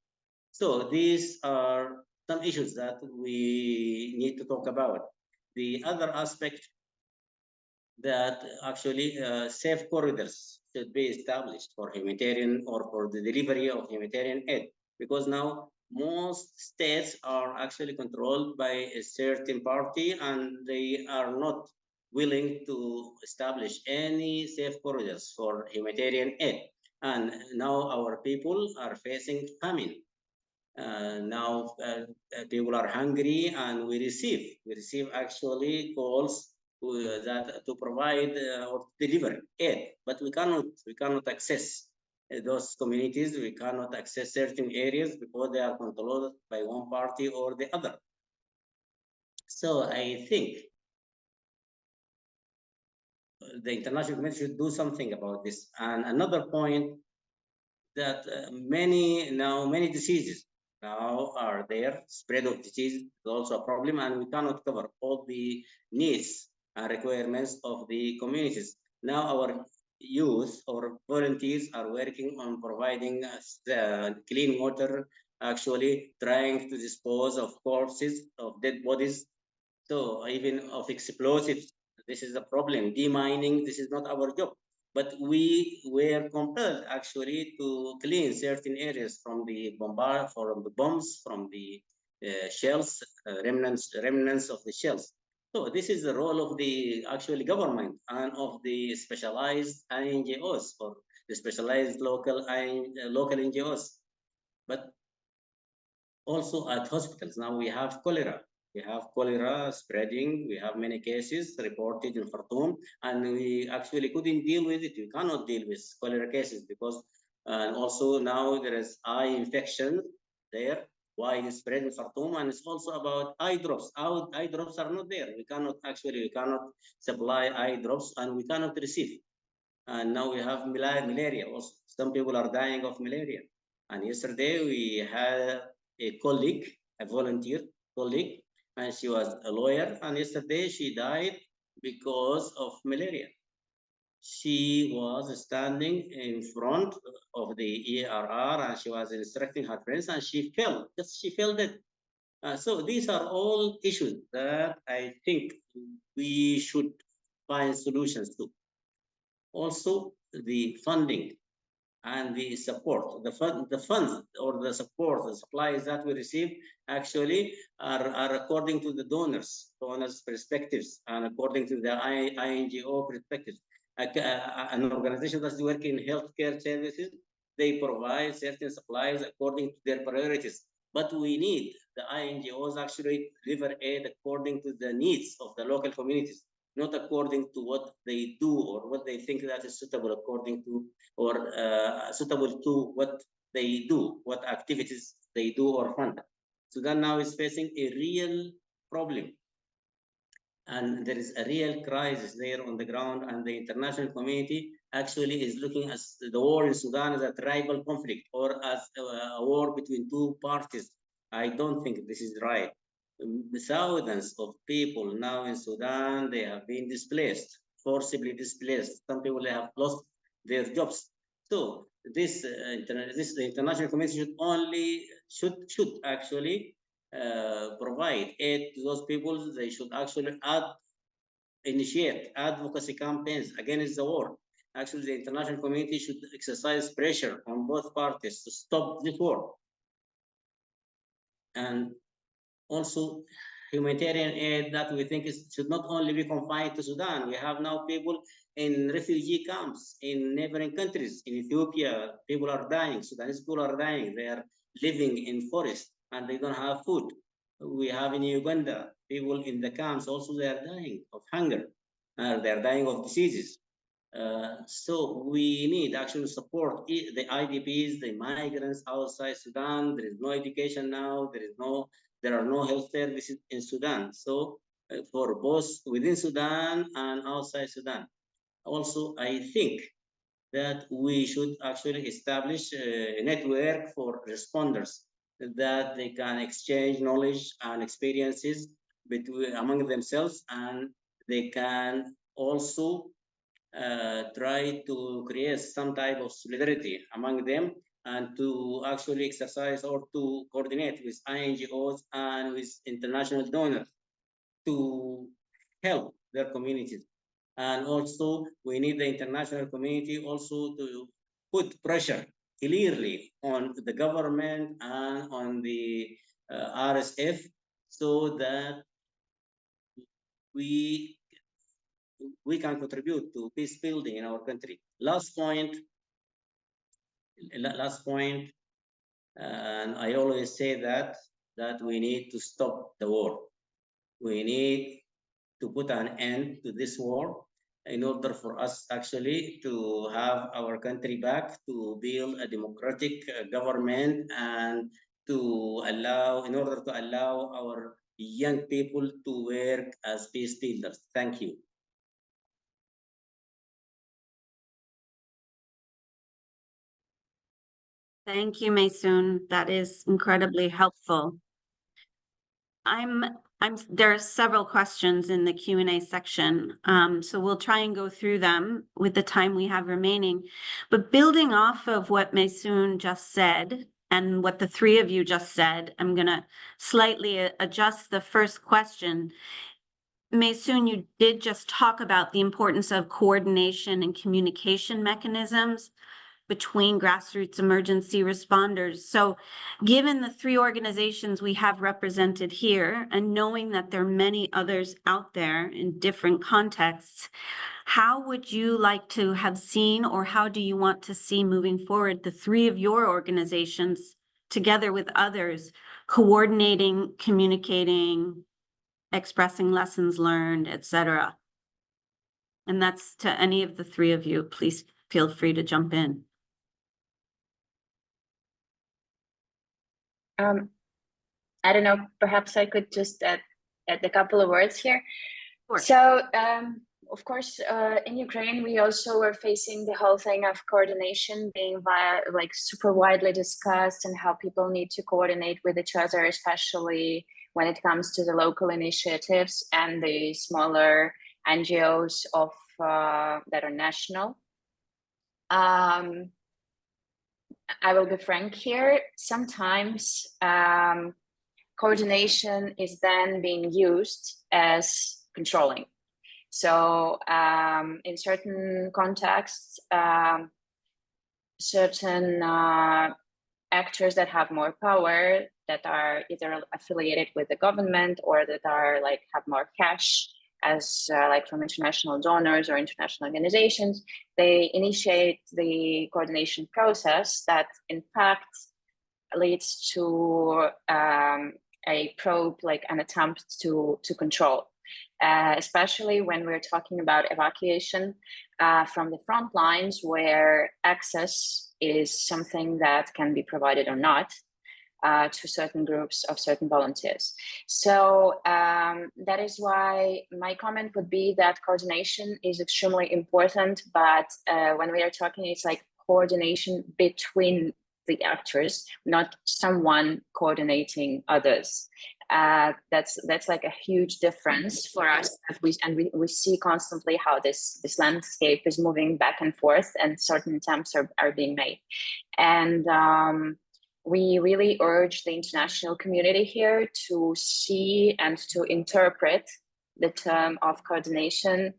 [SPEAKER 2] So these are some issues that we need to talk about. The other aspect that actually safe corridors should be established for humanitarian or for the delivery of humanitarian aid, because now most states are actually controlled by a certain party and they are not willing to establish any safe corridors for humanitarian aid. And now our people are facing famine. Now people are hungry, and we receive actually calls to provide or deliver aid, but we cannot access those communities. We cannot access certain areas because they are controlled by one party or the other. So I think the international community should do something about this. And another point, that many diseases now are there. Spread of disease is also a problem, and we cannot cover all the needs and requirements of the communities. Now our youth or volunteers are working on providing clean water, actually trying to dispose of corpses, of dead bodies, so even of explosives. This is a problem. Demining, this is not our job. But we were compelled actually to clean certain areas from the bombs, from the shells, remnants of the shells. So this is the role of the actually government and of the specialized NGOs or the specialized local NGOs. But also at hospitals now we have cholera. We have cholera spreading. We have many cases reported in Khartoum, and we actually couldn't deal with it. We cannot deal with cholera cases because also now there is eye infection there, widespread in Khartoum, and it's also about eye drops. Our eye drops are not there. We cannot supply eye drops, and we cannot receive. And now we have malaria also. Some people are dying of malaria. And yesterday we had a colleague, a volunteer colleague, and she was a lawyer. And yesterday she died because of malaria. She was standing in front of the ERR and she was instructing her friends and she fell, she fell dead. So these are all issues that I think we should find solutions to. Also, the funding and the support, the funds or the support, the supplies that we receive actually are according to the donors' perspectives and according to the INGO perspectives. An organization that's working in healthcare services, they provide certain supplies according to their priorities. But we need the INGOs actually deliver aid according to the needs of the local communities, not according to what they do or what they think that is suitable according to or suitable to what they do, what activities they do or fund. Sudan now is facing a real problem. And there is a real crisis there on the ground, and the international community actually is looking at the war in Sudan as a tribal conflict or as a war between two parties. I don't think this is right. The thousands of people now in Sudan, they have been displaced, forcibly displaced. Some people have lost their jobs. So the international community should actually provide aid to those people. They should actually initiate advocacy campaigns against the war. Actually, the international community should exercise pressure on both parties to stop this war. And also, humanitarian aid that we think should not only be confined to Sudan. We have now people in refugee camps in neighboring countries. In Ethiopia, people are dying. Sudanese people are dying. They are living in forests and they don't have food. We have in Uganda, people in the camps also, they are dying of hunger. They are dying of diseases. So we need actually support the IDPs, the migrants outside Sudan. There is no education now. There are no health services in Sudan. So for both within Sudan and outside Sudan. Also, I think that we should actually establish a network for responders that they can exchange knowledge and experiences among themselves, and they can also try to create some type of solidarity among them and to actually exercise or to coordinate with INGOs and with international donors to help their communities. And also, we need the international community also to put pressure clearly on the government and on the RSF so that we can contribute to peace building in our country. Last point, and I always say that we need to stop the war. We need to put an end to this war in order for us actually to have our country back, to build a democratic government, and in order to allow our young people to work as peace builders. Thank you.
[SPEAKER 1] Thank you, Maysoon. That is incredibly helpful. There are several questions in the Q&A section, so we'll try and go through them with the time we have remaining. But building off of what Maysoon just said and what the three of you just said, I'm going to slightly adjust the first question. Maysoon, you did just talk about the importance of coordination and communication mechanisms between grassroots emergency responders. So given the three organizations we have represented here, and knowing that there are many others out there in different contexts, how would you like to have seen, or how do you want to see moving forward, the three of your organizations together with others, coordinating, communicating, expressing lessons learned, etc.? And that's to any of the three of you. Please feel free to jump in.
[SPEAKER 3] I don't know, perhaps I could just add a couple of words here.
[SPEAKER 1] Sure.
[SPEAKER 3] So of course, in Ukraine, we also were facing the whole thing of coordination being super widely discussed, and how people need to coordinate with each other, especially when it comes to the local initiatives and the smaller NGOs that are national. I will be frank here. Sometimes coordination is then being used as controlling. So in certain contexts, certain actors that have more power, that are either affiliated with the government or that are have more cash, as from international donors or international organizations, they initiate the coordination process that in fact leads to a probe, an attempt to control. Especially when we're talking about evacuation from the front lines, where access is something that can be provided or not to certain groups of certain volunteers. So that is why my comment would be that coordination is extremely important, but when we are talking, it's coordination between the actors, not someone coordinating others. That's a huge difference for us. We see constantly how this landscape is moving back and forth, and certain attempts are being made. And we really urge the international community here to see and to interpret the term of coordination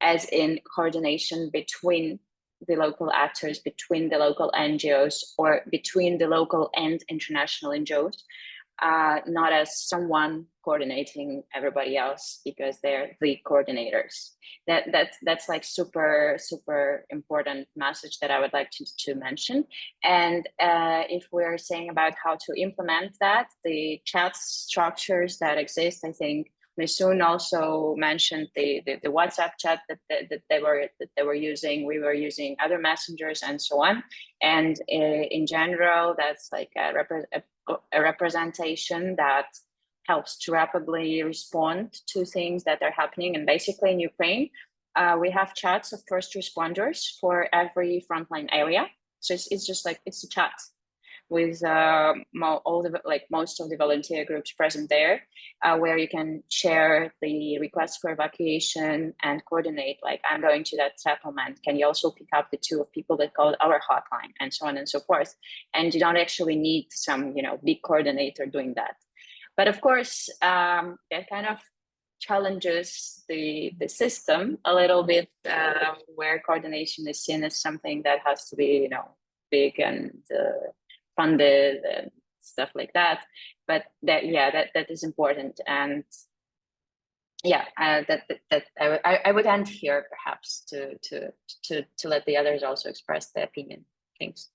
[SPEAKER 3] as in coordination between the local actors, between the local NGOs, or between the local and international NGOs, not as someone coordinating everybody else because they're the coordinators. That's super important message that I would like to mention. And if we're saying about how to implement that, the chat structures that exist, I think Maysoon also mentioned the WhatsApp chat that they were using. We were using other messengers and so on. And in general, that's a representation that helps to rapidly respond to things that are happening. And basically in Ukraine, we have chats of first responders for every frontline area. So it's just it's a chat with most of the volunteer groups present there, where you can share the request for evacuation and coordinate, I'm going to that settlement. Can you also pick up the two of people that called our hotline, and so on and so forth. And you don't actually need some, big coordinator doing that. But of course, that kind of challenges the system a little bit, where coordination is seen as something that has to be, big and funded and stuff like that. But that is important. And I would end here perhaps to let the others also express their opinion. Thanks.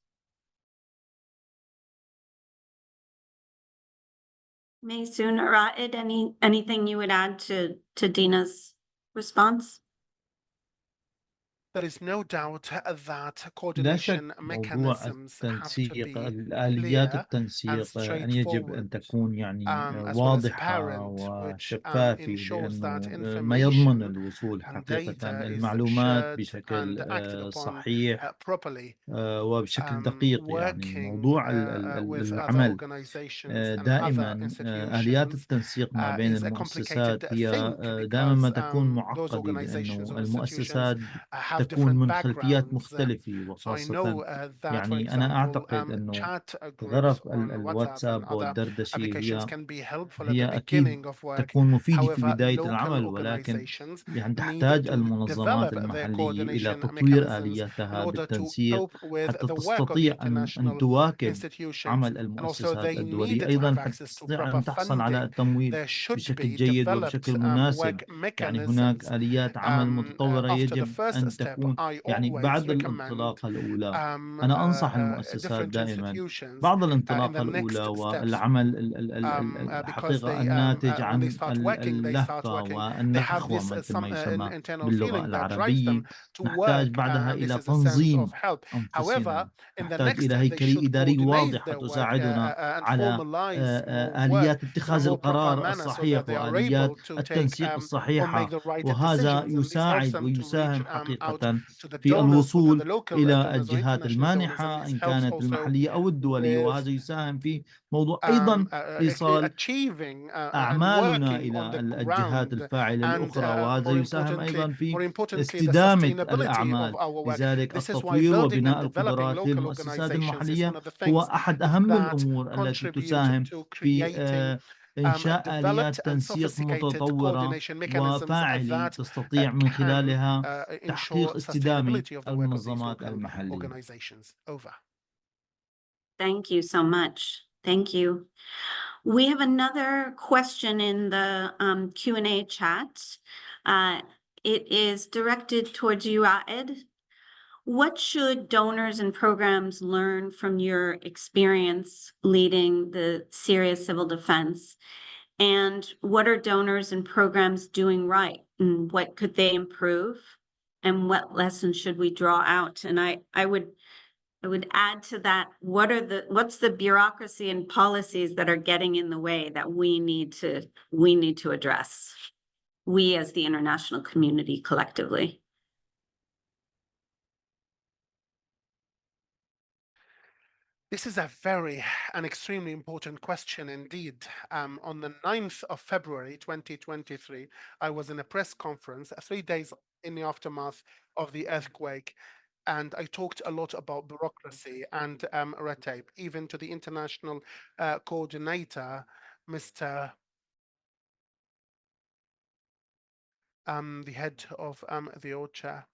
[SPEAKER 1] Maysoon or Raed, anything you would add to Dina's response?
[SPEAKER 4] There is no doubt that
[SPEAKER 5] لا
[SPEAKER 4] coordination
[SPEAKER 5] شك موضوع
[SPEAKER 4] mechanisms have to
[SPEAKER 5] التنسيق
[SPEAKER 4] be
[SPEAKER 5] الآليات
[SPEAKER 4] clear and
[SPEAKER 5] التنسيق أن يجب أن
[SPEAKER 4] straightforward,
[SPEAKER 5] تكون يعني
[SPEAKER 4] as well as
[SPEAKER 5] واضحة
[SPEAKER 4] apparent, which
[SPEAKER 5] وشفافة
[SPEAKER 4] ensures that
[SPEAKER 5] لأنه ما يضمن
[SPEAKER 4] information
[SPEAKER 5] الوصول
[SPEAKER 4] and
[SPEAKER 5] حقيقة
[SPEAKER 4] data is
[SPEAKER 5] المعلومات
[SPEAKER 4] shared
[SPEAKER 5] بشكل
[SPEAKER 4] and acted upon
[SPEAKER 5] صحيح
[SPEAKER 4] properly,
[SPEAKER 5] وبشكل دقيق. يعني
[SPEAKER 4] working
[SPEAKER 5] موضوع
[SPEAKER 4] with other
[SPEAKER 5] العمل
[SPEAKER 4] organizations and other
[SPEAKER 5] دائما آليات
[SPEAKER 4] institutions
[SPEAKER 5] التنسيق ما بين
[SPEAKER 4] is a
[SPEAKER 5] المؤسسات
[SPEAKER 4] complicated
[SPEAKER 5] هي
[SPEAKER 4] thing,
[SPEAKER 5] دائما ما
[SPEAKER 4] because
[SPEAKER 5] تكون
[SPEAKER 4] those
[SPEAKER 5] معقدة،
[SPEAKER 4] organizations
[SPEAKER 5] لأنه
[SPEAKER 4] and institutions
[SPEAKER 5] المؤسسات
[SPEAKER 4] have
[SPEAKER 5] تكون
[SPEAKER 4] different
[SPEAKER 5] من خلفيات
[SPEAKER 4] backgrounds.
[SPEAKER 5] مختلفة،
[SPEAKER 4] So I
[SPEAKER 5] وخاصة
[SPEAKER 4] know that, for
[SPEAKER 5] يعني أنا
[SPEAKER 4] example,
[SPEAKER 5] أعتقد أنه
[SPEAKER 4] chat groups
[SPEAKER 5] غرف
[SPEAKER 4] on WhatsApp and
[SPEAKER 5] الواتساب
[SPEAKER 4] other
[SPEAKER 5] والدردشة
[SPEAKER 4] applications can be helpful at the
[SPEAKER 5] هي أكيد
[SPEAKER 4] beginning of work.
[SPEAKER 5] تكون مفيدة في
[SPEAKER 4] However,
[SPEAKER 5] بداية
[SPEAKER 4] local
[SPEAKER 5] العمل، ولكن
[SPEAKER 4] organizations
[SPEAKER 5] يعني
[SPEAKER 4] need
[SPEAKER 5] تحتاج
[SPEAKER 4] to
[SPEAKER 5] المنظمات
[SPEAKER 4] develop their
[SPEAKER 5] المحلية إلى
[SPEAKER 4] coordination
[SPEAKER 5] تطوير
[SPEAKER 4] mechanisms in
[SPEAKER 5] آلياتها
[SPEAKER 4] order to
[SPEAKER 5] بالتنسيق
[SPEAKER 4] cope with
[SPEAKER 5] حتى
[SPEAKER 4] the work of the
[SPEAKER 5] تستطيع أن
[SPEAKER 4] international
[SPEAKER 5] تواكب
[SPEAKER 4] institutions.
[SPEAKER 5] عمل
[SPEAKER 4] And also
[SPEAKER 5] المؤسسات
[SPEAKER 4] they
[SPEAKER 5] الدولية،
[SPEAKER 4] needed to
[SPEAKER 5] أيضا
[SPEAKER 4] have
[SPEAKER 5] حتى
[SPEAKER 4] access to
[SPEAKER 5] تستطيع
[SPEAKER 4] proper
[SPEAKER 5] أن تحصل على
[SPEAKER 4] funding.
[SPEAKER 5] التمويل
[SPEAKER 4] There should
[SPEAKER 5] بشكل
[SPEAKER 4] be
[SPEAKER 5] جيد
[SPEAKER 4] developed
[SPEAKER 5] وبشكل مناسب.
[SPEAKER 4] work
[SPEAKER 5] يعني هناك
[SPEAKER 4] mechanisms
[SPEAKER 5] آليات عمل متطورة
[SPEAKER 4] after the
[SPEAKER 5] يجب
[SPEAKER 4] first
[SPEAKER 5] أن
[SPEAKER 4] step
[SPEAKER 5] يكون
[SPEAKER 3] I
[SPEAKER 5] يعني
[SPEAKER 3] always
[SPEAKER 5] بعد
[SPEAKER 3] recommend
[SPEAKER 5] الانطلاقة الأولى. أنا أنصح المؤسسات
[SPEAKER 3] different
[SPEAKER 5] دائما
[SPEAKER 3] institutions
[SPEAKER 5] بعد
[SPEAKER 3] in
[SPEAKER 5] الانطلاقة
[SPEAKER 3] the next
[SPEAKER 5] الأولى
[SPEAKER 3] steps
[SPEAKER 5] والعمل
[SPEAKER 3] because
[SPEAKER 5] الحقيقة
[SPEAKER 3] they
[SPEAKER 5] الناتج
[SPEAKER 3] when they
[SPEAKER 5] عن
[SPEAKER 3] start working they start
[SPEAKER 5] اللهفة
[SPEAKER 3] working they have
[SPEAKER 5] والنخوة
[SPEAKER 3] this
[SPEAKER 5] مثل ما يسمى
[SPEAKER 3] internal
[SPEAKER 5] باللغة
[SPEAKER 3] feeling that drives them
[SPEAKER 5] العربية.
[SPEAKER 3] to
[SPEAKER 5] نحتاج
[SPEAKER 3] work
[SPEAKER 5] بعدها
[SPEAKER 3] and this
[SPEAKER 5] إلى
[SPEAKER 3] is a sense of
[SPEAKER 5] تنظيم
[SPEAKER 3] help. However,
[SPEAKER 5] أنفسنا،
[SPEAKER 3] in the
[SPEAKER 5] نحتاج
[SPEAKER 3] next
[SPEAKER 5] إلى
[SPEAKER 3] step they
[SPEAKER 5] هيكلية
[SPEAKER 3] should
[SPEAKER 5] إدارية
[SPEAKER 3] coordinate
[SPEAKER 5] واضحة
[SPEAKER 3] their work
[SPEAKER 5] تساعدنا
[SPEAKER 3] and
[SPEAKER 5] على
[SPEAKER 3] formalize more work
[SPEAKER 5] آليات
[SPEAKER 3] in a
[SPEAKER 5] اتخاذ
[SPEAKER 3] more proper
[SPEAKER 5] القرار
[SPEAKER 3] manner so that
[SPEAKER 5] الصحيح
[SPEAKER 3] they are
[SPEAKER 5] وآليات
[SPEAKER 3] able to take
[SPEAKER 5] التنسيق
[SPEAKER 3] or make
[SPEAKER 5] الصحيحة،
[SPEAKER 3] the right
[SPEAKER 5] وهذا
[SPEAKER 3] decisions, and this helps
[SPEAKER 5] يساعد
[SPEAKER 3] them to reach
[SPEAKER 5] ويساهم
[SPEAKER 3] out
[SPEAKER 5] حقيقة
[SPEAKER 3] to the
[SPEAKER 5] في
[SPEAKER 3] donors, whether the
[SPEAKER 5] الوصول
[SPEAKER 3] local
[SPEAKER 5] إلى
[SPEAKER 3] donors or
[SPEAKER 5] الجهات
[SPEAKER 3] international donors, and
[SPEAKER 5] المانحة
[SPEAKER 3] this
[SPEAKER 5] إن
[SPEAKER 3] helps
[SPEAKER 5] كانت
[SPEAKER 3] also
[SPEAKER 5] المحلية أو الدولية،
[SPEAKER 3] with
[SPEAKER 5] وهذا يساهم في موضوع أيضا إيصال
[SPEAKER 3] achieving and
[SPEAKER 5] أعمالنا
[SPEAKER 3] working on
[SPEAKER 5] إلى
[SPEAKER 3] the
[SPEAKER 5] الجهات
[SPEAKER 3] ground,
[SPEAKER 5] الفاعلة
[SPEAKER 3] and
[SPEAKER 5] الأخرى، وهذا يساهم أيضا
[SPEAKER 3] more
[SPEAKER 5] في
[SPEAKER 3] importantly, the
[SPEAKER 5] استدامة
[SPEAKER 3] sustainability of
[SPEAKER 5] الأعمال.
[SPEAKER 3] our work.
[SPEAKER 5] لذلك
[SPEAKER 3] This is why
[SPEAKER 5] التطوير
[SPEAKER 3] building
[SPEAKER 5] وبناء
[SPEAKER 3] and developing
[SPEAKER 5] القدرات
[SPEAKER 3] local
[SPEAKER 5] للمؤسسات
[SPEAKER 3] organizations is
[SPEAKER 5] المحلية
[SPEAKER 3] one of the
[SPEAKER 5] هو
[SPEAKER 3] things
[SPEAKER 5] أحد أهم
[SPEAKER 3] that
[SPEAKER 5] الأمور التي
[SPEAKER 3] contribute
[SPEAKER 5] تساهم
[SPEAKER 3] to
[SPEAKER 5] في
[SPEAKER 3] creating
[SPEAKER 5] إنشاء آليات
[SPEAKER 3] developed and
[SPEAKER 5] تنسيق
[SPEAKER 3] sophisticated
[SPEAKER 5] متطورة
[SPEAKER 3] coordination mechanisms
[SPEAKER 5] وفاعلة
[SPEAKER 3] that
[SPEAKER 5] تستطيع من
[SPEAKER 3] can
[SPEAKER 5] خلالها
[SPEAKER 3] ensure
[SPEAKER 5] تحقيق استدامة
[SPEAKER 3] sustainability of the work of these
[SPEAKER 5] المنظمات
[SPEAKER 3] local
[SPEAKER 5] المحلية.
[SPEAKER 3] organizations. Over.
[SPEAKER 1] Thank you so much. Thank you. We have another question in the Q&A chat. It is directed towards you, Aed. What should donors and programs learn from your experience leading the Syria civil defense? And what are donors and programs doing right? And what could they improve? And what lessons should we draw out? And I would add to that, what's the bureaucracy and policies that are getting in the way that we need to address, we as the international community collectively?
[SPEAKER 4] This is a very and extremely important question indeed. On the 9th of February 2023, I was in a press conference 3 days in the aftermath of the earthquake, and I talked a lot about bureaucracy and red tape, even to the international coordinator, Mr. The head of the OCHA.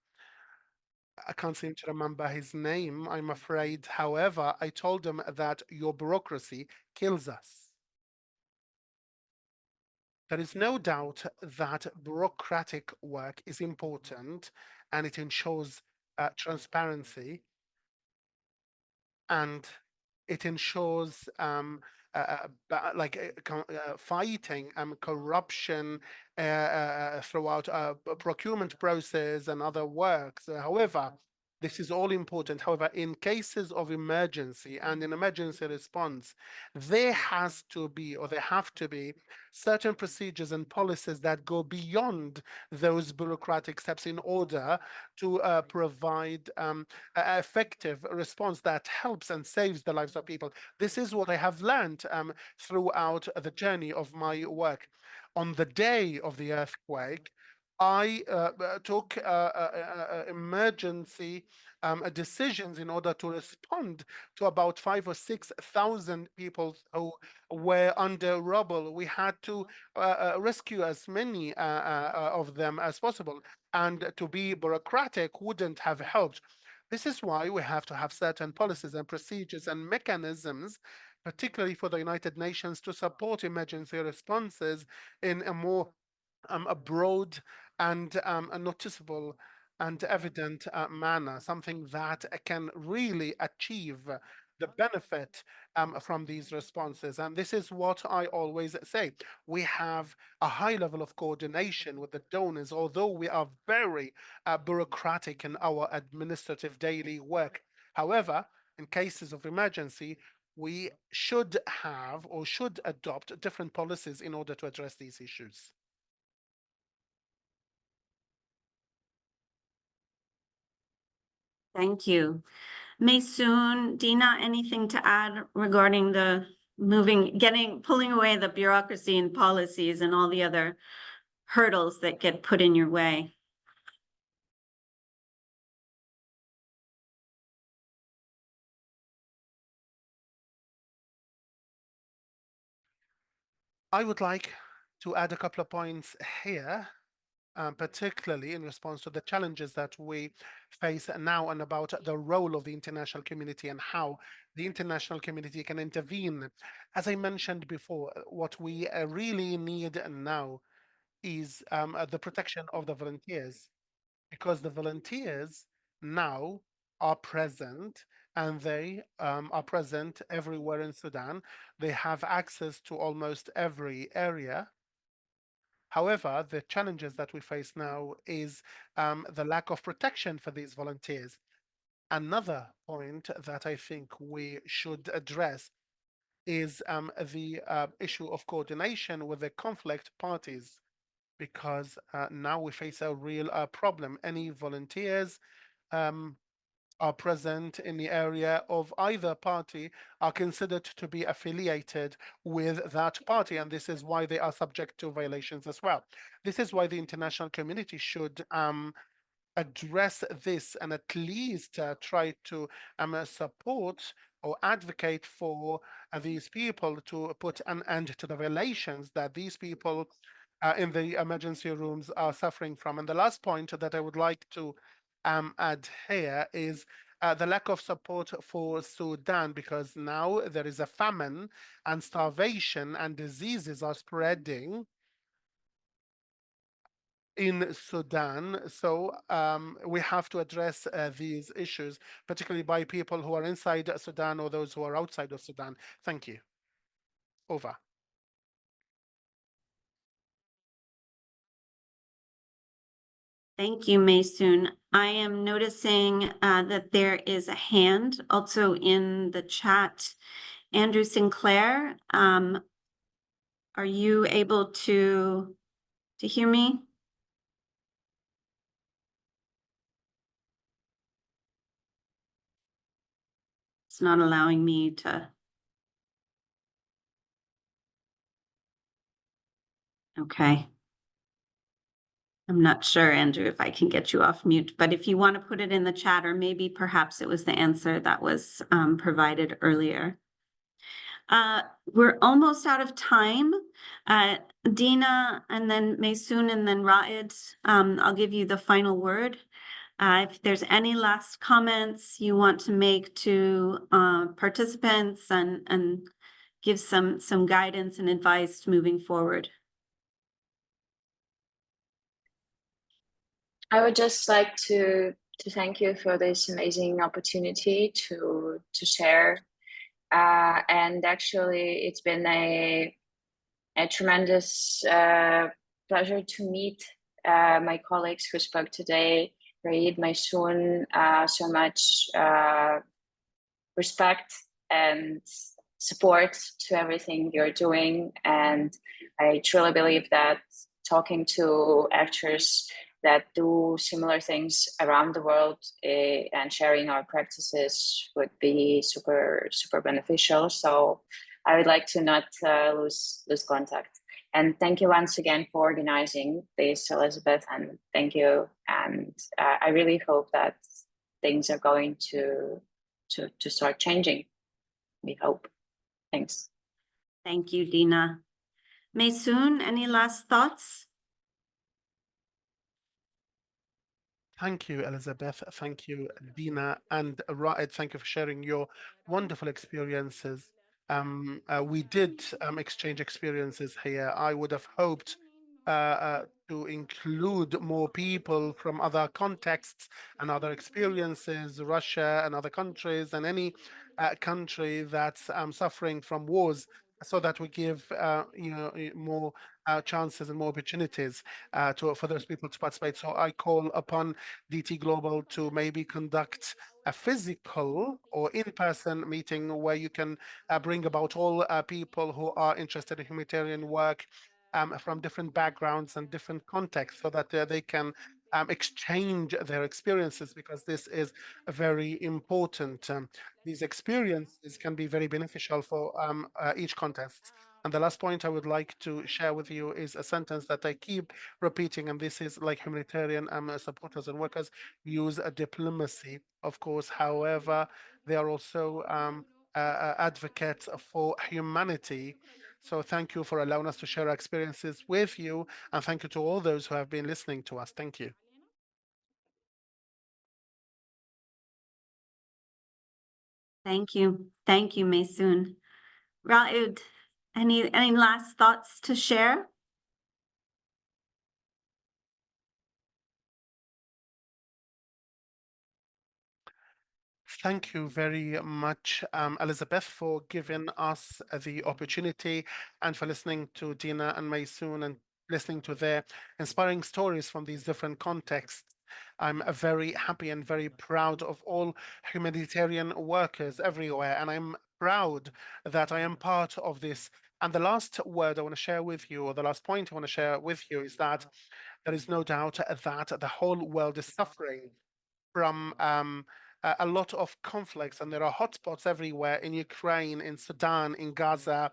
[SPEAKER 4] I can't seem to remember his name, I'm afraid. However, I told him that your bureaucracy kills us. There is no doubt that bureaucratic work is important and it ensures transparency, and it ensures fighting corruption throughout procurement process and other works. However, this is all important. However, in cases of emergency and in emergency response, there have to be certain procedures and policies that go beyond those bureaucratic steps in order to provide effective response that helps and saves the lives of people. This is what I have learned throughout the journey of my work. On the day of the earthquake, I took emergency decisions in order to respond to about 5,000 or 6,000 people who were under rubble. We had to rescue as many of them as possible, and to be bureaucratic wouldn't have helped. This is why we have to have certain policies and procedures and mechanisms, particularly for the United Nations, to support emergency responses in a more a broad and a noticeable and evident manner, something that can really achieve the benefit from these responses. And this is what I always say. We have a high level of coordination with the donors, although we are very bureaucratic in our administrative daily work. However, in cases of emergency, we should have or should adopt different policies in order to address these issues.
[SPEAKER 1] Thank you. Maysoon, Dina, anything to add regarding the pulling away the bureaucracy and policies and all the other hurdles that get put in your way?
[SPEAKER 4] I would like to add a couple of points here, particularly in response to the challenges that we face now and about the role of the international community and how the international community can intervene. As I mentioned before, what we really need now is the protection of the volunteers. because the volunteers now are present, and they are present everywhere in Sudan. They have access to almost every area. However, the challenges that we face now is the lack of protection for these volunteers. Another point that I think we should address is the issue of coordination with the conflict parties, because now we face a real problem. Any volunteers are present in the area of either party are considered to be affiliated with that party, and this is why they are subject to violations as well. This is why the international community should address this and at least try to support or advocate for these people to put an end to the violations that these people in the emergency rooms are suffering from. And the last point that I would like to add here is the lack of support for Sudan, because now there is a famine and starvation and diseases are spreading in Sudan. So we have to address these issues, particularly by people who are inside Sudan or those who are outside of Sudan. Thank you. Over.
[SPEAKER 1] Thank you, Maysoon. I am noticing that there is a hand also in the chat. Andrew Sinclair, are you able to hear me? It's not allowing me to. Okay. I'm not sure, Andrew, if I can get you off mute, but if you want to put it in the chat, or maybe perhaps it was the answer that was provided earlier. We're almost out of time. Dina, and then Maysoon, and then Raed, I'll give you the final word. If there's any last comments you want to make to participants and give some guidance and advice moving forward.
[SPEAKER 3] I would just like to thank you for this amazing opportunity to share. And actually, it's been a tremendous pleasure to meet my colleagues who spoke today. Raed, Maysoon, so much respect and support to everything you're doing. And I truly believe that talking to actors that do similar things around the world and sharing our practices would be super, super beneficial. So I would like to not lose contact. And thank you once again for organizing this, Elizabeth, and thank you. And I really hope that things are going to start changing. We hope. Thanks.
[SPEAKER 1] Thank you, Dina. Maysoon, any last thoughts?
[SPEAKER 4] Thank you, Elizabeth. Thank you, Dina, and Raed. Thank you for sharing your wonderful experiences. We did exchange experiences here. I would have hoped to include more people from other contexts and other experiences, Russia and other countries, and any country that's suffering from wars, so that we give more chances and more opportunities for those people to participate. So I call upon DT Global to maybe conduct a physical or in-person meeting where you can bring about all people who are interested in humanitarian work from different backgrounds and different contexts, so that they can exchange their experiences, because this is very important. These experiences can be very beneficial for each context. And the last point I would like to share with you is a sentence that I keep repeating, and this is like humanitarian supporters and workers use diplomacy, of course. However, they are also advocates for humanity. So thank you for allowing us to share our experiences with you, and thank you to all those who have been listening to us. Thank you.
[SPEAKER 1] Thank you. Thank you, Maysoon. Raed, any last thoughts to share?
[SPEAKER 4] Thank you very much, Elizabeth, for giving us the opportunity and for listening to Dina and Maysoon and listening to their inspiring stories from these different contexts. I'm very happy and very proud of all humanitarian workers everywhere, and I'm proud that I am part of this. And the last word I want to share with you, or the last point I want to share with you, is that there is no doubt that the whole world is suffering from a lot of conflicts, and there are hotspots everywhere in Ukraine, in Sudan, in Gaza,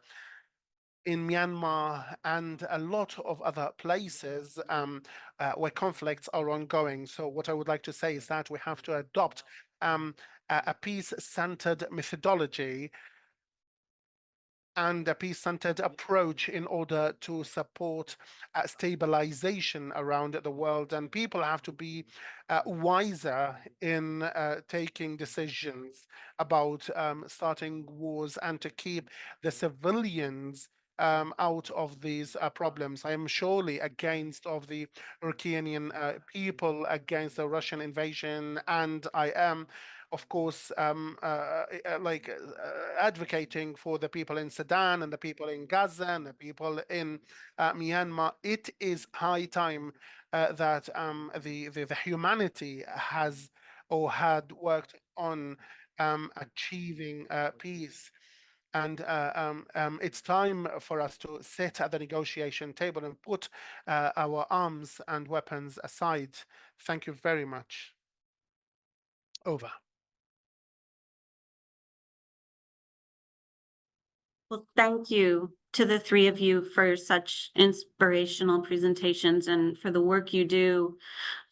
[SPEAKER 4] in Myanmar, and a lot of other places where conflicts are ongoing. So what I would like to say is that we have to adopt a peace-centered methodology and a peace-centered approach in order to support stabilization around the world. And people have to be wiser in taking decisions about starting wars and to keep the civilians out of these problems. I am surely against of the Ukrainian people, against the Russian invasion, and I am, of course, advocating for the people in Sudan and the people in Gaza and the people in Myanmar. It is high time that the humanity has or had worked on achieving peace. And it's time for us to sit at the negotiation table and put our arms and weapons aside. Thank you very much. Over.
[SPEAKER 1] Well, thank you to the three of you for such inspirational presentations and for the work you do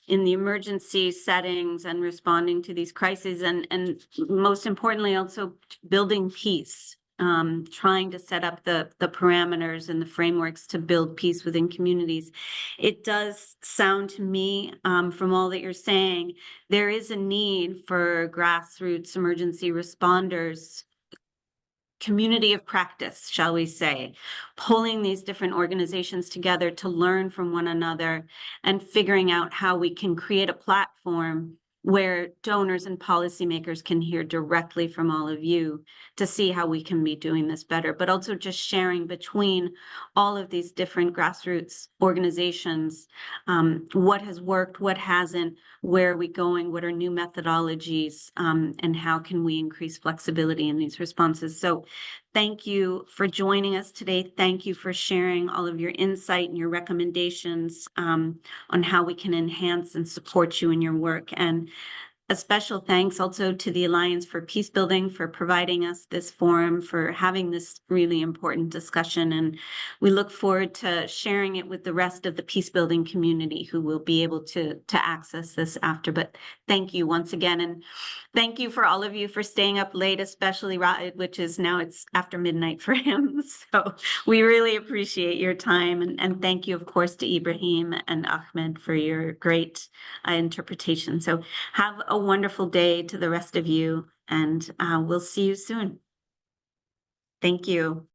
[SPEAKER 1] in the emergency settings and responding to these crises, and most importantly, also building peace, trying to set up the parameters and the frameworks to build peace within communities. It does sound to me, from all that you're saying, there is a need for grassroots emergency responders, community of practice, shall we say, pulling these different organizations together to learn from one another and figuring out how we can create a platform where donors and policymakers can hear directly from all of you to see how we can be doing this better, but also just sharing between all of these different grassroots organizations, what has worked, what hasn't, where are we going, what are new methodologies, and how can we increase flexibility in these responses. So thank you for joining us today. Thank you for sharing all of your insight and your recommendations on how we can enhance and support you in your work. And a special thanks also to the Alliance for Peacebuilding for providing us this forum, for having this really important discussion. And we look forward to sharing it with the rest of the peacebuilding community who will be able to access this after. But thank you once again. And thank you for all of you for staying up late, especially Raed, which is now it's after midnight for him. So we really appreciate your time. And thank you, of course, to Ibrahim and Ahmed for your great interpretation. So have a wonderful day to the rest of you, and we'll see you soon. Thank you.